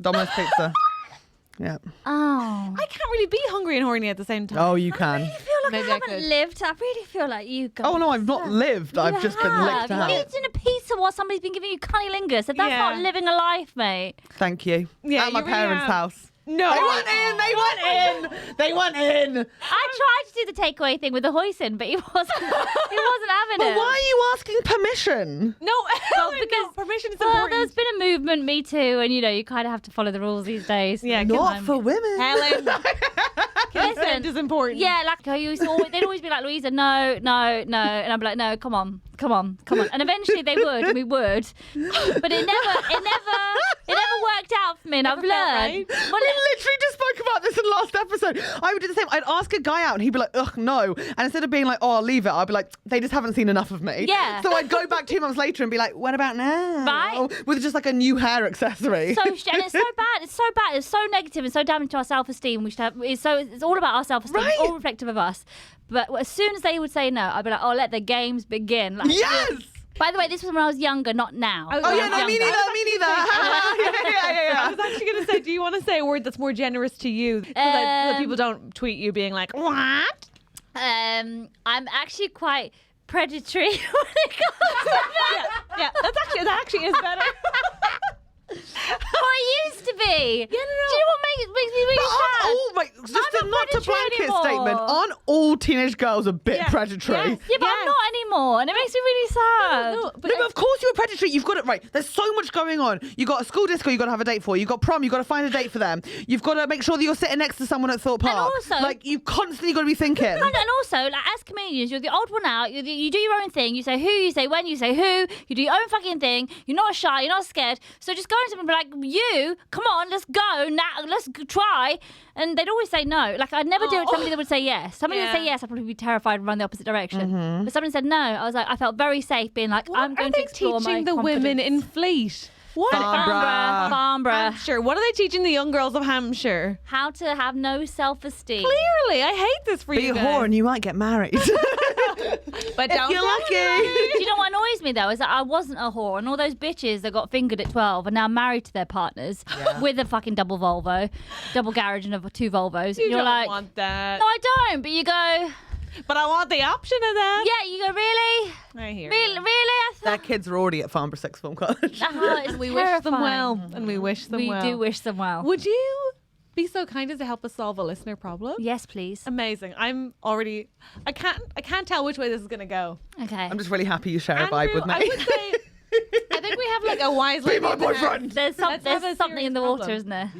Domino's pizza. Yeah. Oh. I can't really be hungry and horny at the same time. Oh, you can. I feel like Maybe I I haven't could. lived. I really feel like you guys. Oh no, I've not lived. I've just been licked out. You've eaten a pizza while somebody's been giving you cunnilingus. So that's Yeah. not living a life, mate. Thank you. Yeah, At my you really parents' have. house. No. They went in. They went in. They went in. I tried to do the takeaway thing with the hoisin, but he wasn't having But it. why are you asking permission? No, Well, because because permission is well, important. there's been a movement, Me Too, and you kind of have to follow the rules these days. Yeah, Not for women. Helen. Listen, Consent is important. yeah, like they'd always be like, Louisa, no, and I'd be like, no, come on, and eventually they would, and we would, but it never worked out for me, and I've Never felt learned. right. Well, We literally just spoke about this in the last episode. I would do the same. I'd ask a guy out and he'd be like, ugh, no. And instead of being like, oh, I'll leave it, I'd be like, they just haven't seen enough of me. Yeah. So I'd go back 2 months later and be like, what about now? Right. With just like a new hair accessory. and it's so bad. It's so bad. It's so negative and so damaging to our self-esteem. It's all about our self-esteem. Right. It's all reflective of us. But as soon as they would say no, I'd be like, oh, let the games begin. Like, Yes! By the way, this was when I was younger, not now. Oh, yeah, no, me neither, I yeah. was actually going to say, do you want to say a word that's more generous to you so that people don't tweet you being like, what? I'm actually quite predatory when it comes to Yeah, that actually is better. Or I used to be. Yeah, no. Do you know what makes me really sad? Just I'm not not a blanket predatory statement, anymore. aren't all teenage girls a bit Yeah. predatory? Yes. Yeah, but I'm Yes. not anymore, and it makes me really sad. No, No, but of course you're a predatory. You've got it right. There's so much going on. You got a school disco you got to have a date for. You got prom. You got to find a date for them. You've got to make sure that you're sitting next to someone at Thorpe Park. also- like you've constantly got to be thinking. And also, like as comedians, you're the odd one out. You do your own thing. You say who, you say when, you say who. You do your own fucking thing. You're not shy. You're not scared. So just go into them and be like, you, come on, let's go now. Let's try. And they'd always say no. Like I'd never do it to somebody that would say yes. Somebody would say Yeah. yes, I'd probably be terrified and run the opposite direction. But somebody said no. I was like, I felt very safe being like, I'm going are to they explore my teaching the women in Fleet? What? Farnborough. Hampshire. What are they teaching the young girls of Hampshire? How to have no self-esteem. Clearly, I hate this for Be you a guys. whore and you might get married. But if don't you're tell lucky. anybody. Do you know what annoys me though is that I wasn't a whore, and all those bitches that got fingered at 12 are now married to their partners with a fucking double Volvo, double garage and two Volvos. You and you're don't like, want that. no, I don't. But you go, But I want the option of that. yeah. You go, really, I hear really, you. really. I Their thought kids are already at Farnborough Sixth Form College. it's We wish them terrifying. well, and we wish them We well. do wish them well. Would you be so kind as to help us solve a listener problem? Yes, please. Amazing. I'm already. I can't tell which way this is gonna go. Okay. I'm just really happy you share a Andrew, vibe with me. I would say. I think we have like a wise. Be lady my in the house. boyfriend. There's Let's have a something in the serious water, problem. isn't there?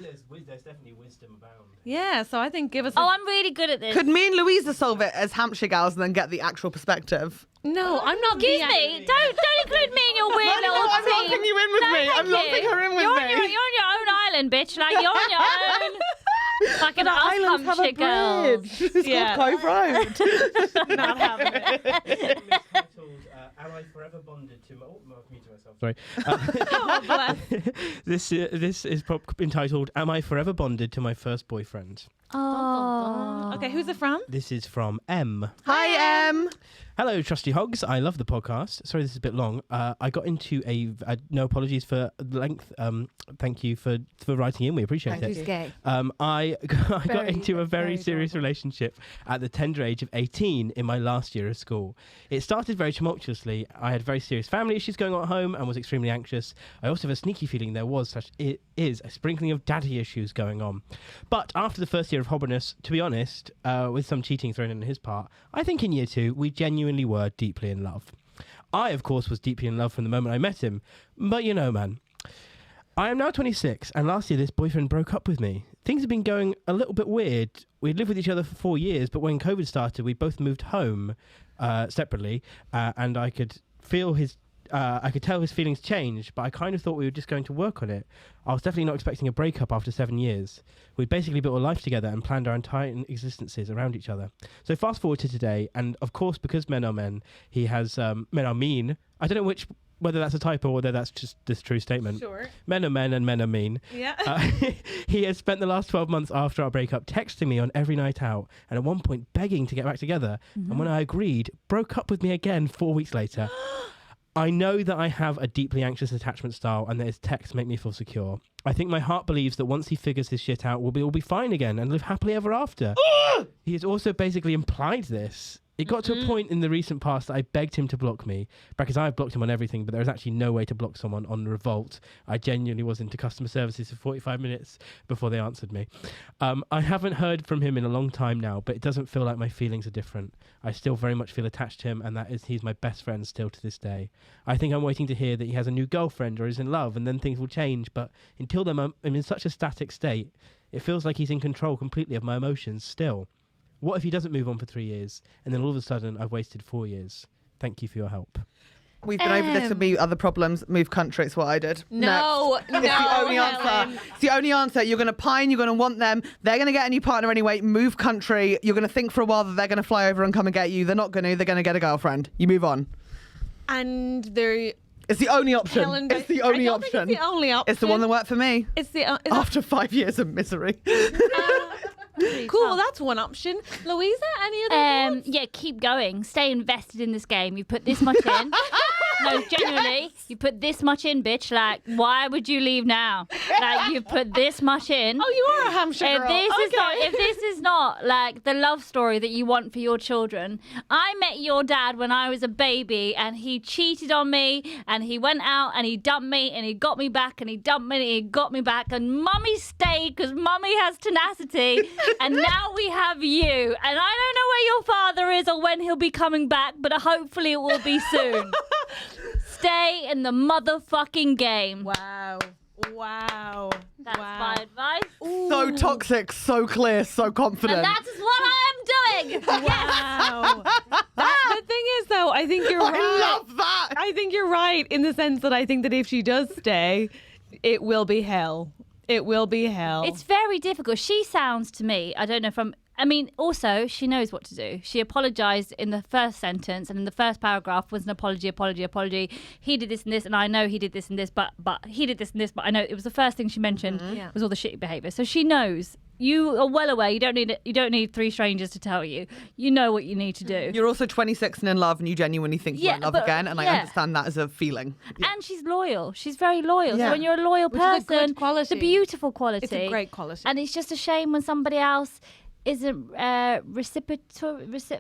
There's definitely wisdom abound. Yeah. So I think give us. Oh, I'm really good at this. Could me and Louisa solve it as Hampshire gals and then get the actual perspective? No, I'm not. Excuse me. Don't include me in your weird No, little I'm team. locking you in with No, me. thank I'm locking you. her in with you're me. On you're on your own island, bitch. Like you're on your own. Like an The islands have a Hampshire girls. bridge. It's Yeah. called Cove Road. Not having it. Titled, Am I Forever Bonded to My... Oh, I've muted myself, sorry. Oh, bless. This is entitled, Am I Forever Bonded to My First Boyfriend? Oh. Okay, who's it from? This is from M. Hi, Em. Hello, Trusty Hogs. I love the podcast. Sorry, this is a bit long. I got into no apologies for the length. Thank you for writing in. We appreciate it. gay? I got Very, into a very very serious relationship at the tender age of 18 in my last year of school. It started very tumultuously. I had very serious family issues going on at home and was extremely anxious. I also have a sneaky feeling there was it is a sprinkling of daddy issues going on. But after the first year of hobbiness, to be honest, with some cheating thrown in on his part, I think in year 2 we genuinely were deeply in love. I, of course, was deeply in love from the moment I met him. But you know, man, I am now 26, and last year this boyfriend broke up with me. Things have been going a little bit weird. We'd lived with each other for 4 years, but when COVID started, we both moved home separately, and I could feel I could tell his feelings changed, but I kind of thought we were just going to work on it. I was definitely not expecting a breakup after 7 years. We'd basically built a life together and planned our entire existences around each other. So fast forward to today, and of course, because men are men, he has men are mean. I don't know whether that's a typo or whether that's just this true statement. Sure. Men are men and men are mean. Yeah. He has spent the last 12 months after our breakup texting me on every night out and at one point begging to get back together. And when I agreed, broke up with me again 4 weeks later. I know that I have a deeply anxious attachment style and that his texts make me feel secure. I think my heart believes that once he figures his shit out, we'll all be fine again and live happily ever after. He has also basically implied this. It got to a point in the recent past that I begged him to block me, because I've blocked him on everything, but there is actually no way to block someone on Revolt. I genuinely was into customer services for 45 minutes before they answered me. I haven't heard from him in a long time now, but it doesn't feel like my feelings are different. I still very much feel attached to him, and he's my best friend still to this day. I think I'm waiting to hear that he has a new girlfriend or is in love, and then things will change, but until then I'm in such a static state. It feels like he's in control completely of my emotions still. What if he doesn't move on for 3 years, and then all of a sudden I've wasted 4 years? Thank you for your help. We've been over this with me, other problems. Move country, it's what I did. No, It's the only answer. It's the only answer. You're going to pine, you're going to want them. They're going to get a new partner anyway. Move country. You're going to think for a while that they're going to fly over and come and get you. They're not going to. They're going to get a girlfriend. You move on. And there... It's the only option. Helen, It's the only I don't option. think it's the only option. It's the one that worked for me. It's the... After 5 years of misery. Cool, well, that's one option. Louisa, any other thoughts? Yeah, keep going. Stay invested in this game. You put this much in. No, genuinely, you put this much in, bitch. Like, why would you leave now? Like, you put this much in. Oh, you are a Hampshire girl. If this is not like the love story that you want for your children, I met your dad when I was a baby, and he cheated on me, and he went out and he dumped me, and he got me back, and he dumped me, and he got me back, and mummy stayed because mummy has tenacity, and now we have you, and I don't know where your father is or when he'll be coming back, but hopefully it will be soon. Stay in the motherfucking game. Wow. That's my advice. So toxic, so clear, so confident. And that is what I am doing. Wow. The thing is, though, I think you're right. I love that. I think you're right in the sense that I think that if she does stay, it will be hell. It will be hell. It's very difficult. She sounds to me, I don't know from... I mean, also, she knows what to do. She apologised in the first sentence, and in the first paragraph was an apology. He did this and this, and I know he did this and this, but he did this and this, but I know it was the first thing she mentioned was all the shitty behaviour. So she knows. You are well aware. You don't need three strangers to tell you. You know what you need to do. You're also 26 and in love, and you genuinely think you're in love again, and I understand that as a feeling. Yeah. And she's loyal. She's very loyal. Yeah. So when you're a loyal Which is a person, good quality. it's a beautiful quality. It's a great quality. And it's just a shame when somebody else isn't reciprocative. He's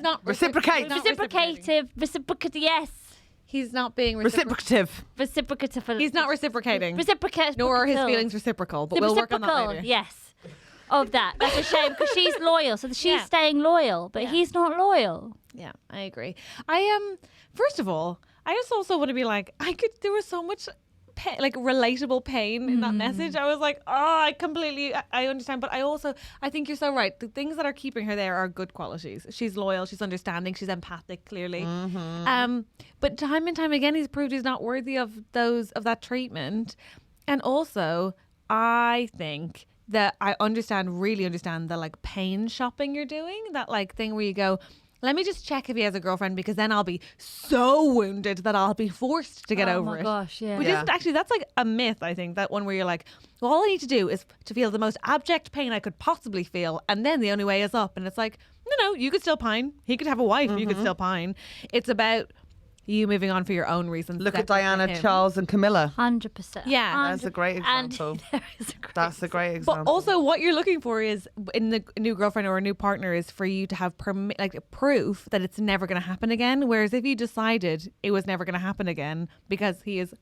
not Reciprocate. Reciprocative. Yes. He's not being Reciprocative. Reciprocative. He's not reciprocating. Reciprocative. Nor are his feelings reciprocal, but we'll work on that Reciprocal, later. yes. Of that. That's a shame because she's loyal. So she's staying loyal, but he's not loyal. Yeah, I agree. I am. First of all, I just also want to be like, there was so much relatable pain in that message. I was like, I understand, but I think you're so right. The things that are keeping her there are good qualities. She's loyal, she's understanding, she's empathic, clearly. But time and time again, he's proved he's not worthy of that treatment. And also, I think that I really understand the pain shopping you're doing, that thing where you go, let me just check if he has a girlfriend, because then I'll be so wounded that I'll be forced to get over it. Oh my gosh, yeah. Which isn't actually, that's a myth, I think, that one where you're like, well, all I need to do is to feel the most abject pain I could possibly feel, and then the only way is up. And it's like, no, you could still pine. He could have a wife, you could still pine. It's about you moving on for your own reasons. Look at Diana, Charles, and Camilla. 100%. Yeah. That's a great example. That's a great example. But also, what you're looking for is in the new girlfriend or a new partner is for you to have proof that it's never going to happen again. Whereas if you decided it was never going to happen again because he is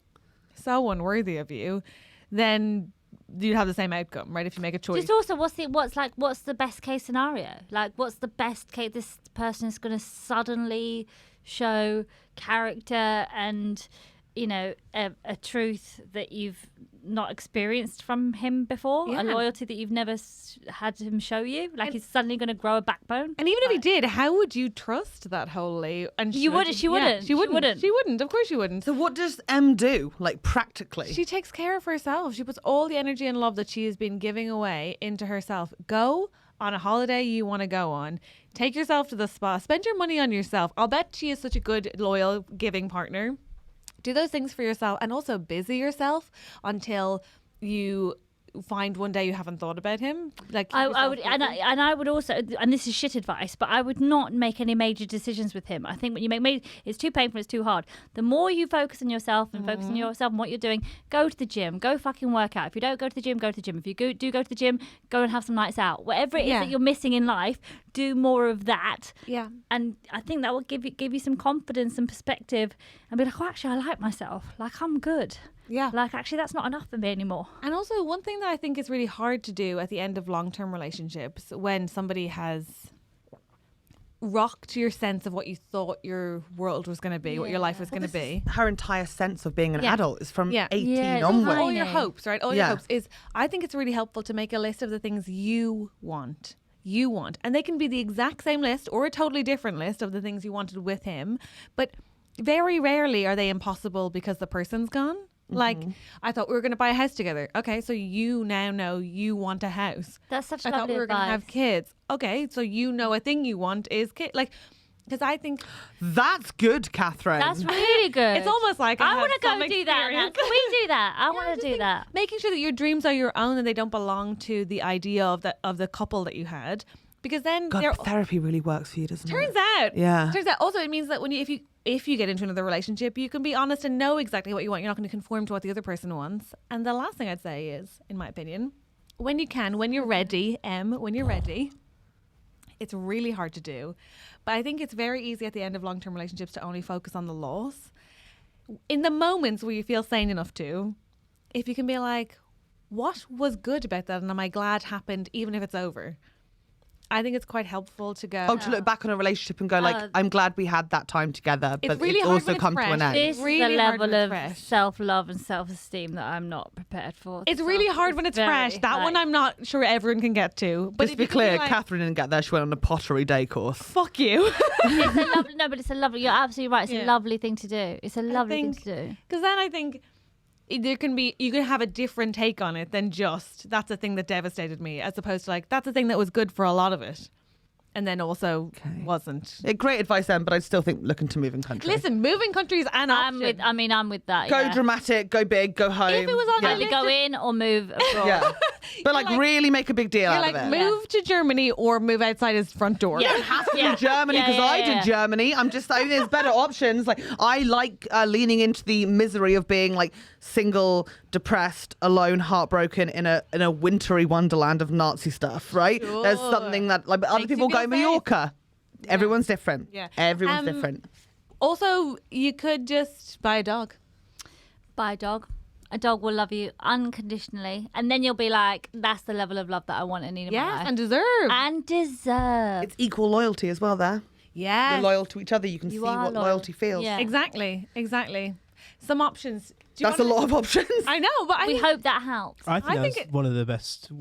so unworthy of you, then you'd have the same outcome, right? If you make a choice. Just also, what's the best case scenario? What's the best case? This person is going to suddenly show character and a truth that you've not experienced from him before, a loyalty that you've never had him show you. He's suddenly going to grow a backbone. And even if he did, how would you trust that wholly? And She wouldn't. She wouldn't. Of course she wouldn't. So what does M do, practically? She takes care of herself. She puts all the energy and love that she has been giving away into herself. Go on a holiday you want to go on. Take yourself to the spa. Spend your money on yourself. I'll bet she is such a good, loyal, giving partner. Do those things for yourself, and also busy yourself until you find one day you haven't thought about him. Like I would, and I would also, and this is shit advice, but I would not make any major decisions with him. I think when you make it's too painful, it's too hard. The more you focus on yourself and focus on yourself and what you're doing, go to the gym, go fucking work out. If you don't go to the gym, go to the gym. If you do go to the gym, go and have some nights out. Whatever it is that you're missing in life, do more of that. Yeah. And I think that will give you some confidence and perspective, and be like, oh, actually, I like myself. Like, I'm good. Yeah. Like, actually, that's not enough for me anymore. And also, one thing that I think is really hard to do at the end of long-term relationships, when somebody has rocked your sense of what you thought your world was going to be, what your life was going to be. Her entire sense of being an adult is from 18 Yeah, onwards. All your hopes, right? All your Yeah. hopes is, I think it's really helpful to make a list of the things you want. And they can be the exact same list or a totally different list of the things you wanted with him. But very rarely are they impossible because the person's gone. Like, I thought we were going to buy a house together. Okay, so you now know you want a house. That's such I thought lovely we were going to have advice. kids. Okay, so you know a thing you want is kids. Like, because I think That's good, Catherine. That's really good. it's almost like I have want to go some do that. Now. experience. Can we do that? I want just to do think that. Making sure that your dreams are your own and they don't belong to the idea of the couple that you had, because then God, they're therapy really works for you, doesn't turns it? out. Yeah. Turns out also it means that when if you get into another relationship, you can be honest and know exactly what you want. You're not going to conform to what the other person wants. And the last thing I'd say is, in my opinion, when you're ready, when you're ready, it's really hard to do. But I think it's very easy at the end of long-term relationships to only focus on the loss. In the moments where you feel sane enough to, if you can be like, what was good about that and am I glad happened even if it's over? I think it's quite helpful to go. Oh, to look back on a relationship and go like, I'm glad we had that time together, It's but really it's hard also when it's come to an fresh. end. This really is a hard when level it's of fresh. self-love and self-esteem that I'm not prepared for. It's really hard when it's very, fresh. That one like- I'm not sure everyone can get to. But Just to if be you can clear, like, Catherine didn't get there. She went on a pottery day course. fuck you. It's a lovely, no, but it's a lovely. You're absolutely right. It's Yeah. a lovely thing to do. It's a lovely thing think- to do. Because then I think you can have a different take on it than just that's a thing that devastated me, as opposed to like that's a thing that was good for a lot of it, and then also wasn't. Yeah, great advice, Em, but I still think looking to moving country. Listen, moving countries and I'm with that. Go yeah. dramatic, go big, go home. If it was on yeah. my Either go in or move abroad. Yeah. But like, like- really make a big deal You're out like of it. move to Germany or move outside his front door. Yeah, it has to Yeah. be Germany Yeah, because yeah, I yeah. did Germany. I'm just saying there's better options. Like I like leaning into the misery of being like single, depressed, alone, heartbroken in a wintry wonderland of Nazi stuff. Right? There's Sure. something that like other Makes you people go feel safe. Mallorca. Everyone's different. Yeah. Everyone's different. Also, you could just buy a dog. Buy a dog. A dog will love you unconditionally, and then you'll be like, "That's the level of love that I want and need in my Yes, life." and deserve. And deserve. It's equal loyalty as well. There, Yes. you're loyal to each other. You can You see are what loyal. loyalty feels. Yeah. Exactly. Some options. Do you That's a wanna- lot of options. I know, but We hope that helps. I think I that's think one of the best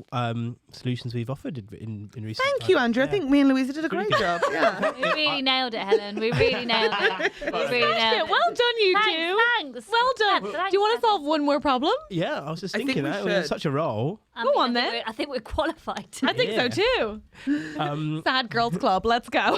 solutions we've offered in recent Thank you, times. Andrew. I Yeah. think me and Louisa did a great job. Yeah. We really nailed it, Helen. We really nailed it. We really nailed it. Well done, you Thanks, two. thanks. Well done. Thanks, Do you want to thanks. solve one more problem? Yeah, I was just I think thinking we that. It was should. such a role. I Go mean, on I think then. we're- I think we're qualified to. I think so too. Sad Girls Club. Let's go.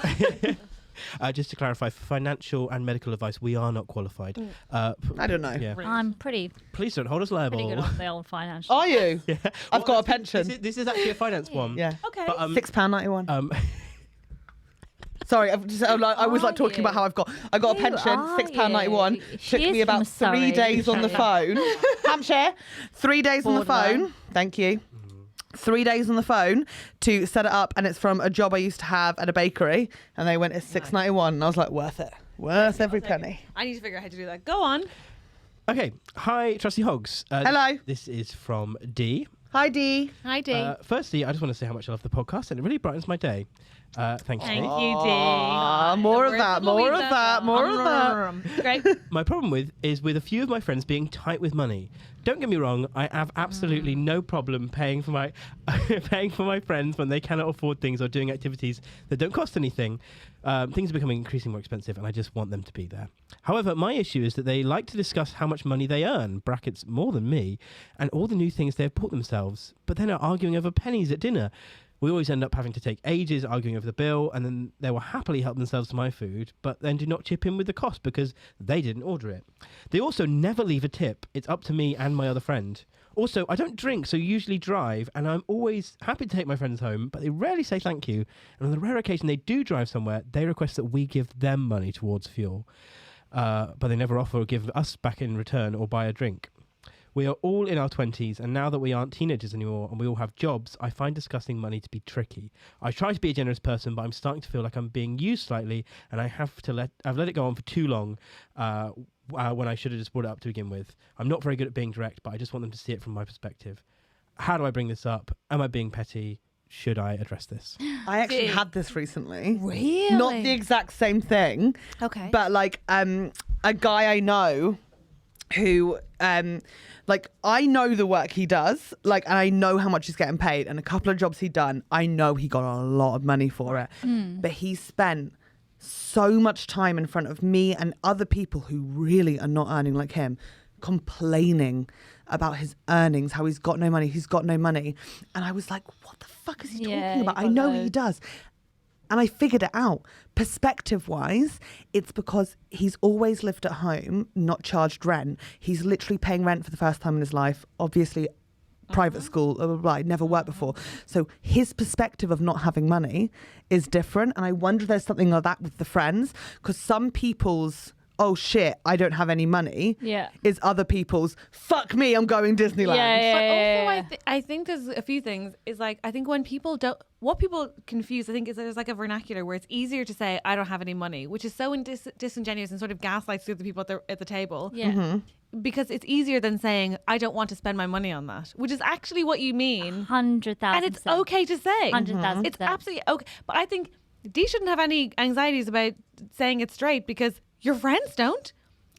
Just to clarify, for financial and medical advice, we are not qualified. I don't know. Yeah. I'm pretty Please don't hold us good liable. on the old financial. Are you? Yeah. I've got a pension. This is actually a finance one. Yeah. Okay. But, £6.91. Sorry, I was like talking about how I got a Who pension, are £6.91. you? She Took is me about from 3 Surrey. days on the phone. Hampshire, 3 days on the Borderline. phone. Thank you. 3 days on the phone to set it up, and it's from a job I used to have at a bakery, and they went, it's £6.91, and I was like, worth it. Worth every penny. I need to figure out how to do that. Go on. Okay. Hi, Trusty Hogs. Hello. This is from D. Hi, Dee. Hi, Dee. Firstly, I just want to say how much I love the podcast, and it really brightens my day. Thank you. Thank you, Dee. Ah, more of that, more of that, more of that. Great. My problem is with a few of my friends being tight with money. Don't get me wrong, I have absolutely no problem paying for my friends when they cannot afford things or doing activities that don't cost anything. Things are becoming increasingly more expensive, and I just want them to be there. However, my issue is that they like to discuss how much money they earn, brackets more than me, and all the new things they've bought themselves, but then are arguing over pennies at dinner. We always end up having to take ages arguing over the bill, and then they will happily help themselves to my food, but then do not chip in with the cost because they didn't order it. They also never leave a tip. It's up to me and my other friend. Also, I don't drink, so usually drive, and I'm always happy to take my friends home, but they rarely say thank you. And on the rare occasion they do drive somewhere, they request that we give them money towards fuel. But they never offer or give us back in return or buy a drink. We are all in our 20s, and now that we aren't teenagers anymore and we all have jobs, I find discussing money to be tricky. I try to be a generous person, but I'm starting to feel like I'm being used slightly, and I've let it go on for too long when I should have just brought it up to begin with. I'm not very good at being direct, but I just want them to see it from my perspective. How do I bring this up? Am I being petty? Should I address this? I actually had this recently. Really? Not the exact same thing. Okay. But like a guy I know who like I know the work he does, like, and I know how much he's getting paid, and a couple of jobs he'd done, I know he got a lot of money for it. But he spent so much time in front of me and other people who really are not earning like him, complaining about his earnings, how he's got no money. And I was like, what the fuck is he talking about? I know he does. And I figured it out. Perspective-wise, it's because he's always lived at home, not charged rent. He's literally paying rent for the first time in his life. Obviously, private school, blah, blah, blah, never worked before. So his perspective of not having money is different. And I wonder if there's something like that with the friends. Because some people's, oh shit, I don't have any money, is other people's, fuck me, I'm going Disneyland. But also, I think there's a few things. Is like, I think when people don't, what people confuse, I think, is there's like a vernacular where it's easier to say, I don't have any money, which is so disingenuous and sort of gaslights the other people at the table. Yeah. Because it's easier than saying, I don't want to spend my money on that, which is actually what you mean. 100,000%. And it's okay to say. 100,000%. It's absolutely okay. But I think Dee shouldn't have any anxieties about saying it straight, because your friends don't.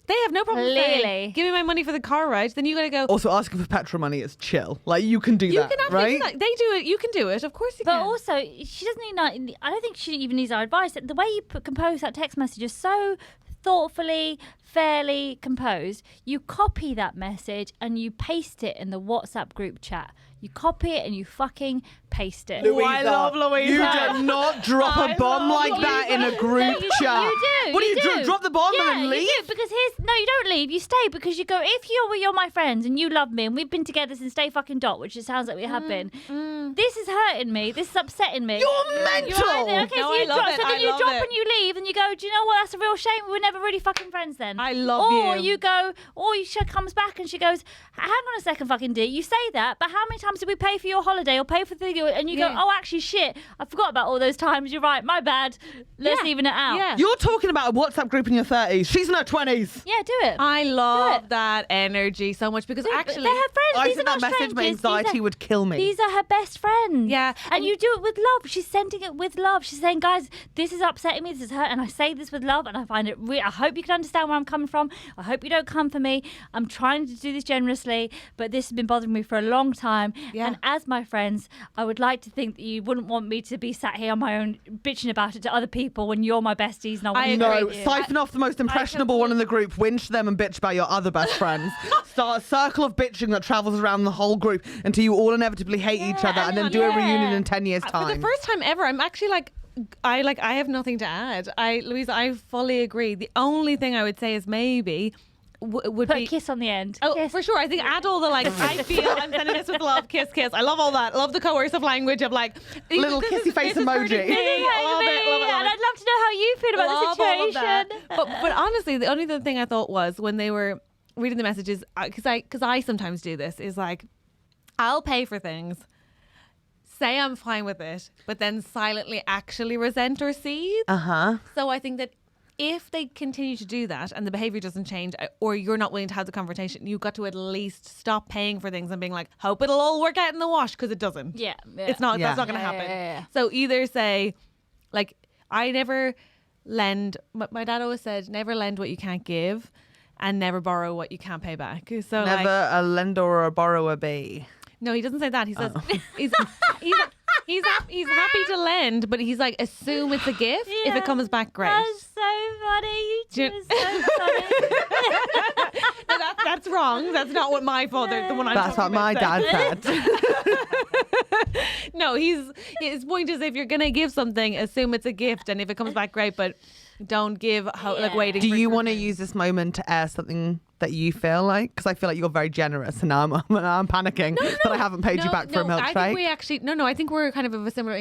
They have no problem saying, give me my money for the car ride. Then you got to go. Also, asking for petrol money is chill. Like, you can do that, You can absolutely right? do that. They do it. You can do it. Of course you can. But also, she doesn't need. I don't think she even needs our advice. The way you compose that text message is so thoughtfully, fairly composed. You copy that message and you paste it in the WhatsApp group chat. You copy it and you fucking paste it. Louisa, I love Louisa. You do not drop a bomb like that in a group chat. You do. What do you do? Drop the bomb Yeah, and then leave? You do, because no, you don't leave. You stay, because you go, if you're my friends and you love me and we've been together since day fucking dot, which it sounds like we have been. This is hurting me. This is upsetting me. You're mental. Okay, No, so I you love drop, it. so then I you love drop it. and you leave, and you go, do you know what? That's a real shame. We were never really fucking friends then. I love or you. you go, or she comes back and she goes, hang on a second, fucking D. You say that, but how many times did we pay for your holiday or pay for the? And you go, oh, actually, shit. I forgot about all those times. You're right. My bad. Let's even it out. Yeah. You're talking about a WhatsApp group in your 30s. She's in her 20s. Yeah, do it. I love that energy so much, because actually, they're her friends. I These think are that not message, my strangers. anxiety would kill me. These are her best friends. Yeah. And you do it with love. She's sending it with love. She's saying, guys, this is upsetting me. This is hurt. And I say this with love. And I find it I hope you can understand where I'm coming from. I hope you don't come for me. I'm trying to do this generously, but this has been bothering me for a long time. Yeah. And as my friends, I would like to think that you wouldn't want me to be sat here on my own bitching about it to other people when you're my besties. And I want I to agree. No, treat you. siphon off the most impressionable one in the group, whinge them and bitch about your other best friends. Start a circle of bitching that travels around the whole group until you all inevitably hate each other, and then do a reunion in 10 years' for time. the first time ever, I'm actually like, I have nothing to add. Louisa, I fully agree. The only thing I would say is maybe would Put be a kiss on the end. Oh, Kiss. for sure. I think add all the like, I feel I'm sending this with love, kiss, kiss. I love all that. Love the coercive language of like Little this kissy face this is hurting emoji. me. This is Love hurting it, me, love it, love and it. I'd love to know how you feel about Love the all of situation. that. But honestly, the only other thing I thought was when they were reading the messages, because I sometimes do this, is like, I'll pay for things, say I'm fine with it, but then silently actually resent or seethe. So I think that if they continue to do that and the behavior doesn't change, or you're not willing to have the conversation, you've got to at least stop paying for things and being like, hope it'll all work out in the wash, because it doesn't. Yeah. It's not. Yeah. That's not going to Yeah, happen. yeah. So either say, like, I never lend. My dad always said, never lend what you can't give, and never borrow what you can't pay back. So Never like, a lender or a borrower be. no, he doesn't say that. He says he's happy to lend, but he's like, assume it's a gift. If Yeah. it comes back, great. That's so funny. You Do two you- are so funny. No, that's wrong. That's not what my father, the one I'm That's what talking my about, dad said. said. No, no. His point is, if you're gonna give something, assume it's a gift, and if it comes back, great. But don't give like waiting. Do for you your want to thing. use this moment to air something that you feel like? Because I feel like you're very generous, and now I'm panicking that I haven't paid you back for a milkshake. I think we actually no. I think we're kind of a similar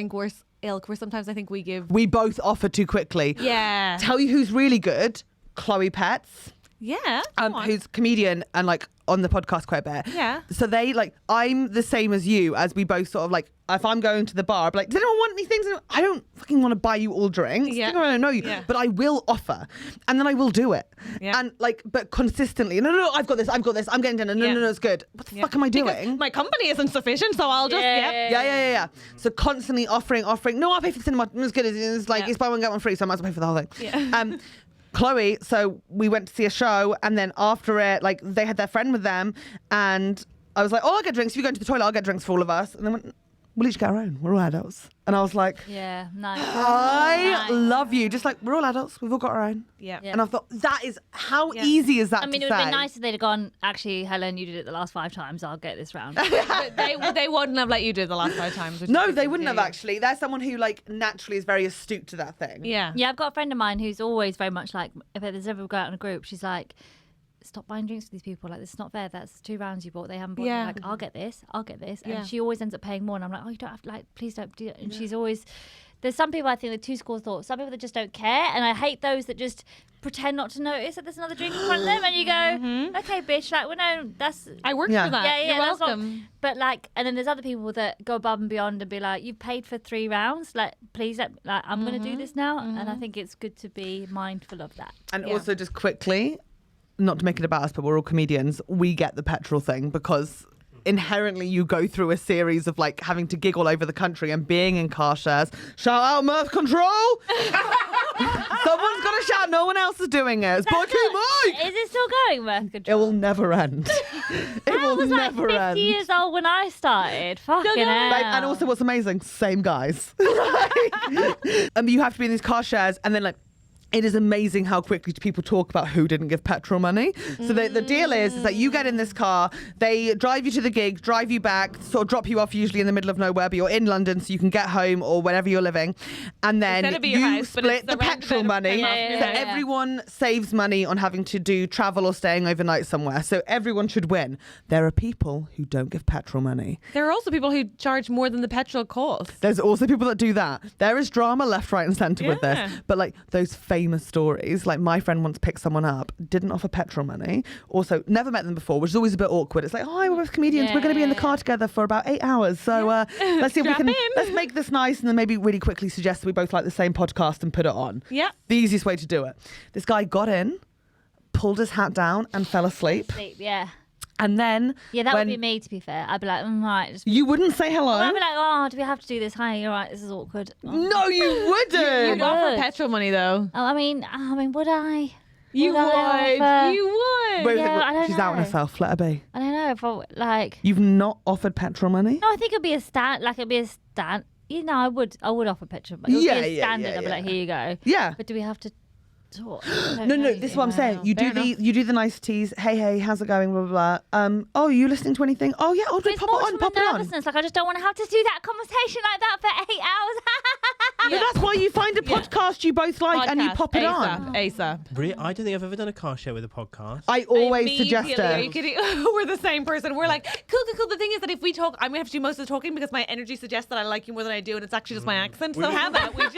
ilk, where sometimes I think we give. We both offer too quickly. Yeah. Tell you who's really good? Chloe Petts. Yeah. Go on. Who's a comedian and like on the podcast quite a bit. Yeah. So they like, I'm the same as you, as we both sort of like, if I'm going to the bar, I'll be like, does anyone want any things? I don't fucking want to buy you all drinks. Yeah. I don't know you, but I will offer, and then I will do it. Yeah. And like, but consistently. No, I've got this. I'm getting dinner. No, it's good. What the fuck am I doing? Because my company isn't sufficient, so I'll just Yeah. So constantly offering. No, I'll pay for the cinema. It's good. It's like it's buy one get one free, so I might as well pay for the whole thing. Yeah. Chloe, so we went to see a show, and then after it, like they had their friend with them, and I was like, "Oh, I'll get drinks. If you go into the toilet, I'll get drinks for all of us." And they went, "We'll each get our own. We're all adults." And I was like, Yeah, nice. I love you. Just like, we're all adults. We've all got our own. Yeah. And I thought, that is, how easy is that I mean, to it would have say? been nice if they'd have gone, actually, Helen, you did it the last 5 times. I'll get this round. But they wouldn't have let you do it the last 5 times. which No, is they good wouldn't to have see. actually. They're someone who like naturally is very astute to that thing. Yeah. Yeah, I've got a friend of mine who's always very much like, if there's ever go out in a group, she's like, stop buying drinks for these people. Like, this is not fair. That's 2 rounds you bought. They haven't bought. Yeah. Like, I'll get this. Yeah. And she always ends up paying more. And I'm like, oh, you don't have to, like, please don't do it. And she's always, there's some people I think with 2 schools of thought. Some people that just don't care. And I hate those that just pretend not to notice that there's another drink in front of them. And you go, okay, bitch, like, well, no, that's... I worked Yeah. for that. Yeah, You're that's not- welcome. But like, and then there's other people that go above and beyond and be like, "You've paid for 3 rounds. Like, please, like, I'm going to do this now." And I think it's good to be mindful of that. And Yeah. also just quickly, not to make it about us, but we're all comedians. We get the petrol thing because inherently you go through a series of like having to gig all over the country and being in car shares. Shout out Mirth Control! Someone's got to shout. No one else is doing it. It's Porky Mike! Is it still going, Mirth It Control? will never end. It I will was like never 50 end. years old when I started. Fucking hell. Like, and also what's amazing, same guys. You have to be in these car shares, and then like it is amazing how quickly people talk about who didn't give petrol money. So the deal is that you get in this car, they drive you to the gig, drive you back, sort of drop you off usually in the middle of nowhere, but you're in London so you can get home or wherever you're living. And then Instead of your you house, but split it's the the rent petrol bit of money. time off. Yeah, So yeah, yeah. everyone saves money on having to do travel or staying overnight somewhere. So everyone should win. There are people who don't give petrol money. There are also people who charge more than the petrol costs. There's also people that do that. There is drama left, right, and centre with Yeah. this. But like those famous stories, like my friend once picked someone up, didn't offer petrol money. Also, never met them before, which is always a bit awkward. It's like, hi, we're both comedians. We're going to be in the car together for about 8 hours. So let's see if we Strap can. in. Let's make this nice, and then maybe really quickly suggest that we both like the same podcast and put it on. Yeah. The easiest way to do it. This guy got in, pulled his hat down, and fell asleep. Yeah. And then Yeah, that when would be me, to be fair. I'd be like, right. Just... you wouldn't say hello. I'd be like, oh, do we have to do this? Hi, you're right. This is awkward. Oh, No, you wouldn't. You'd offer would. petrol money though. I mean, would I? You Would I would. offer- You would. Wait, Yeah, I don't she's out on know. herself. Let her be. I don't know if I would, like. You've not offered petrol money? No, I think it'd be a stand. Like it'd be a stand. You know, I would offer petrol. But it would Yeah, be a yeah, standard. yeah, I'd be like, yeah. here you go. Yeah. But do we have to talk? No, this is what I'm saying. You do the niceties. Hey, how's it going? Blah blah blah. Oh, are you listening to anything? Oh yeah, I'll It's pop more it on, from pop a it on. nervousness. Like I just don't want to have to do that conversation like that for 8 hours. But that's why you find a podcast you both like and you Podcast, pop it on. ASAP. Really, I don't think I've ever done a car share with a podcast. I always suggest Immediately. Are you it. kidding? We're the same person. We're like, cool. The thing is that if we talk, I'm gonna have to do most of the talking because my energy suggests that I like you more than I do, and it's actually just my accent. So how about we just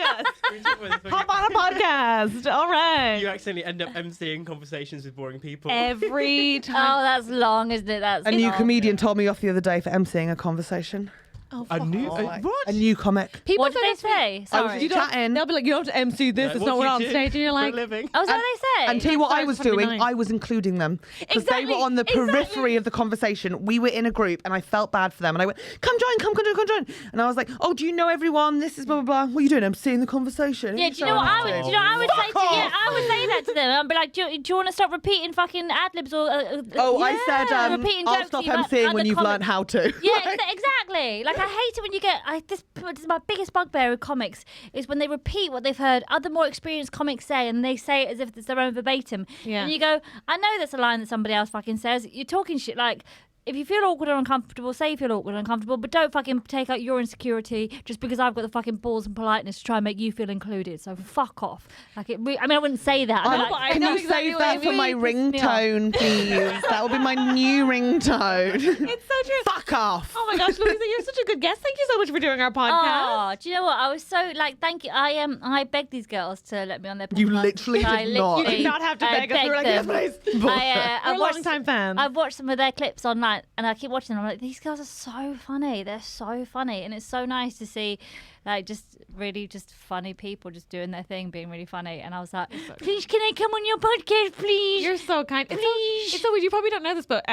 hop on a podcast? All right. You accidentally end up emceeing conversations with boring people. Every time. Oh, that's long, isn't it? That's A new long. comedian told me off the other day for emceeing a conversation. Oh, I fuck knew. off. What? A new comic. People What did they say? I was Sorry. just chatting. They'll be like, you don't have to MC this. Like, It's what not do what you on do stage. And you're for like, a living? Oh, is that what they say? And tell you what I was Starts doing, 29. I was including them because they were on the periphery of the conversation. We were in a group and I felt bad for them and I went, come join. And I was like, oh, do you know everyone? This is blah, blah, blah. What are you doing? I'm seeing the conversation. Yeah, do you know what I would? Do you know what I would say? Fuck Yeah, off. I would say that to them. I'd be like, do you want to stop repeating fucking ad libs or? I said, repeating I'll jokes stop that you've emceeing had when other you've comics- learned how to. Yeah, exactly. Like I hate it when you get. This is my biggest bugbear with comics is when they repeat what they've heard other more experienced comics say, and they say it as if it's their own verbatim. Yeah. And you go, I know that's a line that somebody else fucking says. You're talking shit. Like, if you feel awkward or uncomfortable, say you feel awkward or uncomfortable, but don't fucking take out your insecurity just because I've got the fucking balls and politeness to try and make you feel included. So fuck off. Like I mean, I wouldn't say that. I Can know you exactly save what that you for my mean. ringtone, please? That will be my new ringtone. It's so true. Fuck off. Oh my gosh, Louisa, you're such a good guest. Thank you so much for doing our podcast. Oh, do you know what? I was so like, thank you. I begged these girls to let me on their podcast. You literally I did not. You did not have to I beg us. We were like, yes, begged please. We're We're long-time fans. I've watched some of their clips online, and I keep watching them. I'm like, these girls are so funny. They're so funny, and it's so nice to see, like, just really just funny people just doing their thing, being really funny. And I was like, please, can I come on your podcast, please? You're so kind. It's so weird. You probably don't know this, but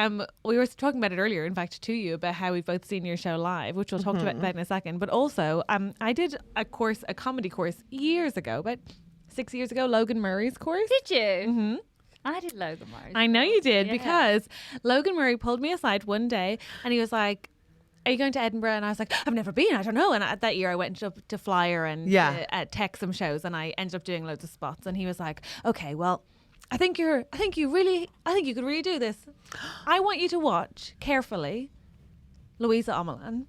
we were talking about it earlier, in fact, to you, about how we've both seen your show live, which we'll talk about in a second. But also, I did a comedy course years ago, about 6 years ago, Logan Murray's course. Did you? Mm-hmm. I did Logan Murray. I know you did, Yeah. because Logan Murray pulled me aside one day and he was like, are you going to Edinburgh? And I was like, I've never been, I don't know. And that year I went to Flyer and tech some shows, and I ended up doing loads of spots. And he was like, okay, well, I think you could really do this. I want you to watch carefully Louisa Omielan.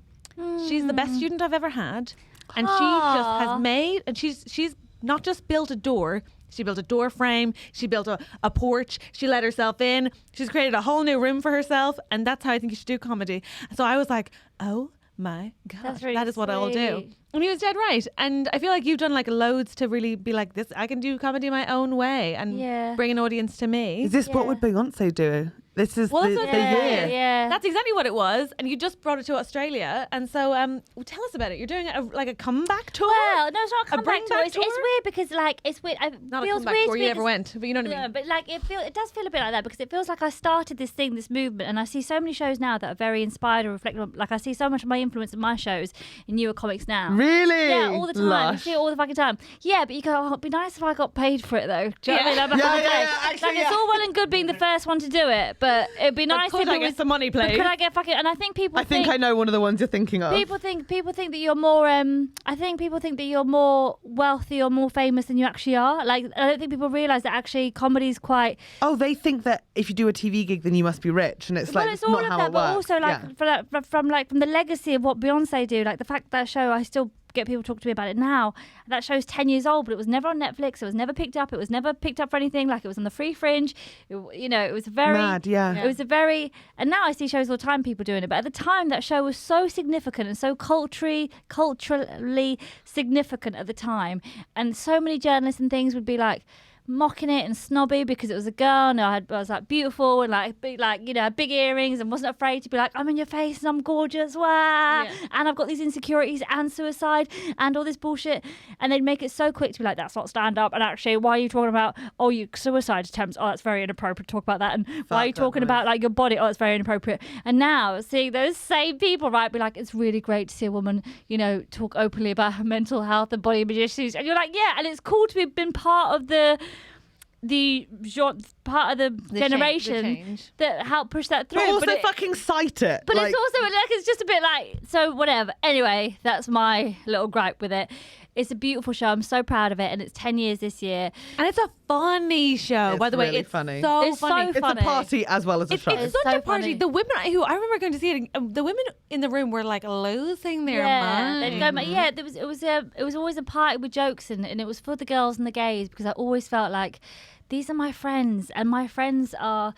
She's the best student I've ever had. And she just has made, and she's not just built a door. She built a door frame. She built a porch. She let herself in. She's created a whole new room for herself. And that's how I think you should do comedy. So I was like, oh my gosh, really that is what I'll do. sweet. And he was dead right. And I feel like you've done like loads to really be like this. I can do comedy my own way and bring an audience to me. Is this what would Beyonce do? This is Well, the that's what- year. Yeah. That's exactly what it was. And you just brought it to Australia. And so tell us about it. You're doing like a comeback tour? Well, no, it's not a comeback bring tour. back It's tour? weird because like it's weird. It Not a feels comeback weird tour. to You me never 'cause- went. But you know what I No, mean? but like it does feel a bit like that, because it feels like I started this movement, and I see so many shows now that are very inspired or reflective of, like I see so much of my influence in my shows in newer comics now. Really? Yeah, all the time. Lush. You see it all the fucking time. Yeah, but you go, oh, it'd be nice if I got paid for it though. Do you know what I mean? Like, back in the day. Actually, Like, it's all well and good being the first one to do it, but it'd be nice could if I it get was some money, but please? could I get fucking? And I think people I think I know one of the ones you're thinking of. People think that you're more. I think people think that you're more wealthy or more famous than you actually are. Like, I don't think people realise that actually comedy's quite. Oh, they think that if you do a TV gig, then you must be rich, and it's like Well, it's that's all not of how that, it but works. also like Yeah. from the legacy of what Beyonce do. Like the fact that show, I still get people talking to me about it now. That show's 10 years old, but it was never on Netflix. It was never picked up. It was never picked up for anything. Like it was on the free fringe. It was very Mad, yeah. It was a very, and now I see shows all the time, people doing it. But at the time, that show was so significant and so culturally significant at the time. And so many journalists and things would be like mocking it and snobby because it was a girl, and I was like beautiful and like big, like, you know, big earrings, and wasn't afraid to be like, I'm in your face and I'm gorgeous, wow, and I've got these insecurities and suicide and all this bullshit. And they'd make it so quick to be like, that's not stand up, and actually, why are you talking about you suicide attempts? Oh, that's very inappropriate to talk about that. And why are you talking about like your body? Oh, it's very inappropriate. And now seeing those same people, right, be like, it's really great to see a woman, you know, talk openly about her mental health and body image issues, and you're like, yeah, and it's cool to have been part of the generation change. that helped push that through. But also it- fucking cite it. but like, it's also like, it's just a bit like, so whatever. Anyway, that's my little gripe with it. It's a beautiful show. I'm so proud of it, and it's 10 years this year. And it's a funny show, It's by the way. really It's funny. so It's so funny. it's a funny. party as well as a show. It's It's such so a party. funny. The women who I remember going to see it, the women in the room were like losing their mind. they'd go, yeah, it was always a party with jokes, and it was for the girls and the gays, because I always felt like these are my friends, and my friends are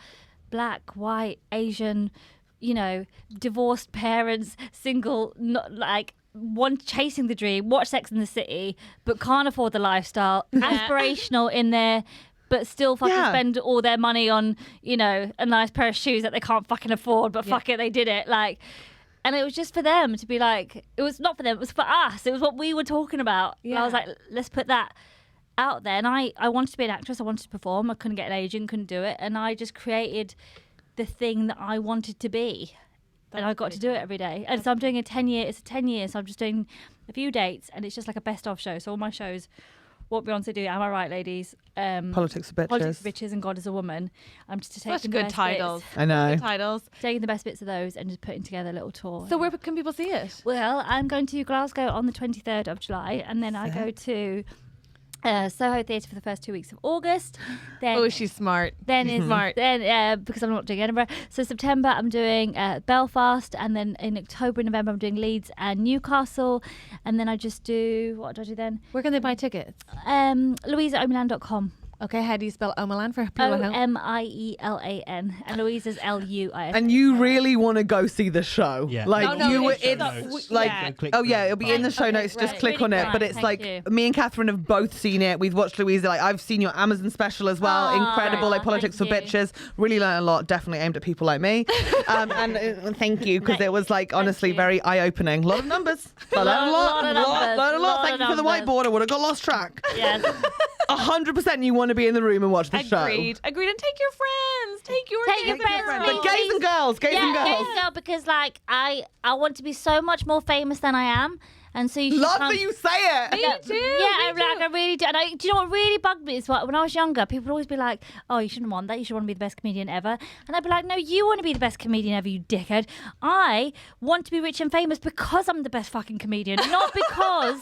black, white, Asian, you know, divorced parents, single, not like one chasing the dream, watch Sex in the City, but can't afford the lifestyle, aspirational in there, but still fucking spend all their money on, you know, a nice pair of shoes that they can't fucking afford, but fuck it, they did it. Like, and it was just for them to be like, it was not for them, it was for us. It was what we were talking about. And I was like, let's put that out there. And I wanted to be an actress, I wanted to perform, I couldn't get an agent, couldn't do it, and I just created the thing that I wanted to be. And I got to do it every day. And so I'm doing it's a 10 year, so I'm just doing a few dates, and it's just like a best of show. So all my shows, What Beyonce Do, Am I Right, Ladies? Politics of Bitches. Politics of Bitches and God is a Woman. I'm just taking Such the good best titles. bits, I know. Good titles. taking the best bits of those and just putting together a little tour. So where can people see it? Well, I'm going to Glasgow on the 23rd of July, and then I go to Soho Theatre for the first 2 weeks of August. Then, Oh, she's smart. then She's is smart. then because I'm not doing Edinburgh. So September I'm doing Belfast, and then in October and November I'm doing Leeds and Newcastle, and then I just do what do I do then? Where can they buy tickets? LuisaOmielan.com. Okay, how do you spell Omelan for people at home? Omielan, and Louisa's Luis. And you really want to go see the show. Yeah. Like Oh, no, you were it's in notes. like Yeah. Click oh yeah, through. it'll be in the show Okay, notes. Just right. click Really on it. kind. But it's Thank like you. me and Catherine have both seen it. We've watched Louisa. Like I've seen your Amazon special as well. Oh, Incredible. Like Politics for thank you. Bitches. Really learned a lot. Definitely aimed at people like me. And thank you because it was like honestly you. very eye opening. A lot of numbers. Lot of numbers. Lot of Lot Thank of you for the numbers. whiteboard. I would have got lost track. Yes. 100% you want to be in the room and watch the show. Agreed. And take your friends. Take your Take your friends. friends. But gays and girls, gays and Yeah, girls. no, because like I want to be so much more famous than I am, and so you should Love come- that you say it. Me too. Yeah, me too. I really do. And do you know what really bugged me is when I was younger, people would always be like, "Oh, you shouldn't want that. You should want to be the best comedian ever." And I'd be like, "No, you want to be the best comedian ever, you dickhead. I want to be rich and famous because I'm the best fucking comedian, not because."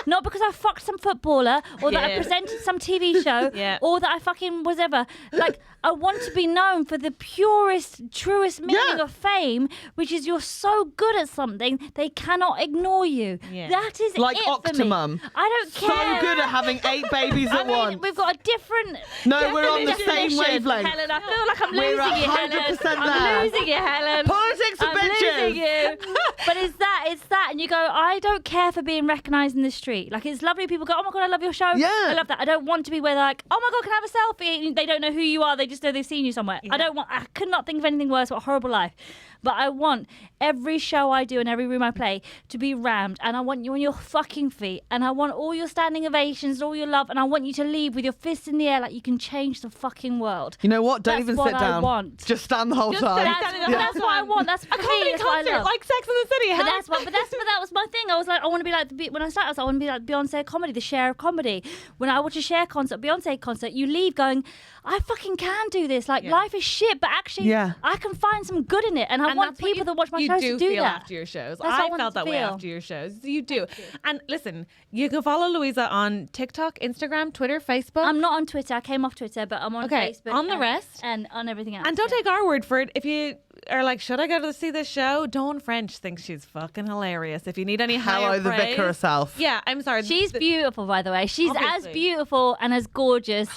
Not because I fucked some footballer or that I Yeah. presented some TV show Yeah. or that I fucking was ever. Like, I want to be known for the purest, truest meaning Yeah. of fame, which is you're so good at something, they cannot ignore you. Yeah. That is Like it for me. Octomum. I don't So care. good at having 8 babies I at mean, once. we've got a different. No, we're on the definition. same wavelength. Helen, I feel like I'm We're losing you, Helen. 100% I'm there. losing you, Helen. Politics for I'm bitches. losing you. But it's that, and you go, I don't care for being recognised in the street. Like, it's lovely. People go, oh my god, I love your show. Yeah. I love that. I don't want to be where they're like, oh my god, can I have a selfie? They don't know who you are. They just know they've seen you somewhere. I could not think of anything worse. What a horrible life. But I want every show I do and every room I play to be rammed, and I want you on your fucking feet, and I want all your standing ovations, all your love, and I want you to leave with your fists in the air like you can change the fucking world. You know what? Don't That's even what sit I down. want. Just stand the whole time. That's what I want. That's for A comedy me. That's what I concert love. like Sex and the City. But huh? that was my thing. I was like, I want to be like when I started, I was like, I want to be like Beyonce of comedy, the Cher of comedy. When I watch a Cher concert, Beyonce concert, you leave going, I fucking can do this. Like life is shit, but actually, Yeah. I can find some good in it, and I And want that's what people that watch my you shows do to do feel that. after your shows. That's what I I want felt to that way feel. after your shows. You do. And listen, you can follow Louisa on TikTok, Instagram, Twitter, Facebook. I'm not on Twitter. I came off Twitter, but I'm on Okay, Facebook. on the and- rest. and on everything else. and don't yeah. take our word for it. If you are like, should I go to see this show? Dawn French thinks she's fucking hilarious. If you need any Hello, higher the praise, vicar herself. Yeah, I'm sorry. She's beautiful, by the way. She's Obviously. as beautiful and as gorgeous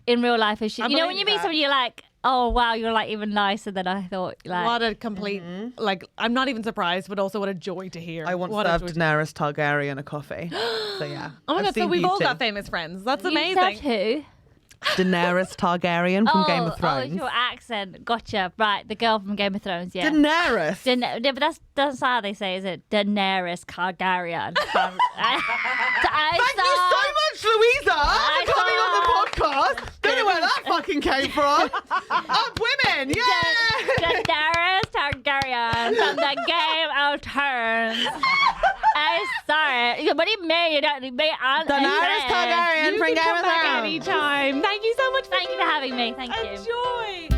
in real life as she. I You know, when believe you meet that. somebody, you're like, oh wow, you're like even nicer than I thought. Like, What a complete, like, I'm not even surprised, but also what a joy to hear. I once What a served joy to- Daenerys Targaryen a coffee. So yeah. Oh my I've god, so seen we've all beauty. got famous friends. That's you amazing. served who? Daenerys Targaryen from Game of Oh, Thrones. your accent. Gotcha. Right, the girl from Game of Thrones. Yeah. Daenerys. Yeah, but that's how they say, is it? Daenerys Targaryen. Thank you so much, Louisa, for coming on the podcast. Don't know where that fucking came from. Up women, yeah. Daenerys Targaryen from the Game of Thrones. I'm sorry. What do you mean? You don't need me on Daenerys Targaryen You from can Game come of back Thrones. anytime. Thank you so much. Thank you for having me. Thank you. Enjoy.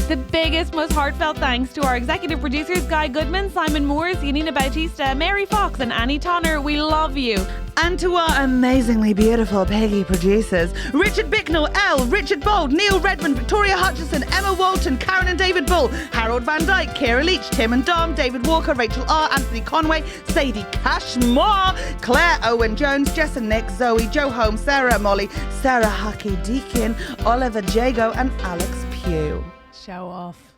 The biggest, most heartfelt thanks to our executive producers, Guy Goodman, Simon Moores, Janinna Bautista, Mary Fox, and Annie Tonner. We love you. And to our amazingly beautiful Peggy producers, Richard Bicknell, Elle, Richard Bold, Neil Redmond, Victoria Hutchison, Emma Walton, Karen and David Bull, Harald van Dijk, Kierah Leach, Tim and Dom, David Walker, Rachel R, Anthony Conway, Sadie Cashmore, Claire, Owen-Jones, Jess Nick, Zoe, Joe Holmes, Sarah Molly, Sarah Jarque-Deakin, Oliver Jago, and Alex Pugh. Show off.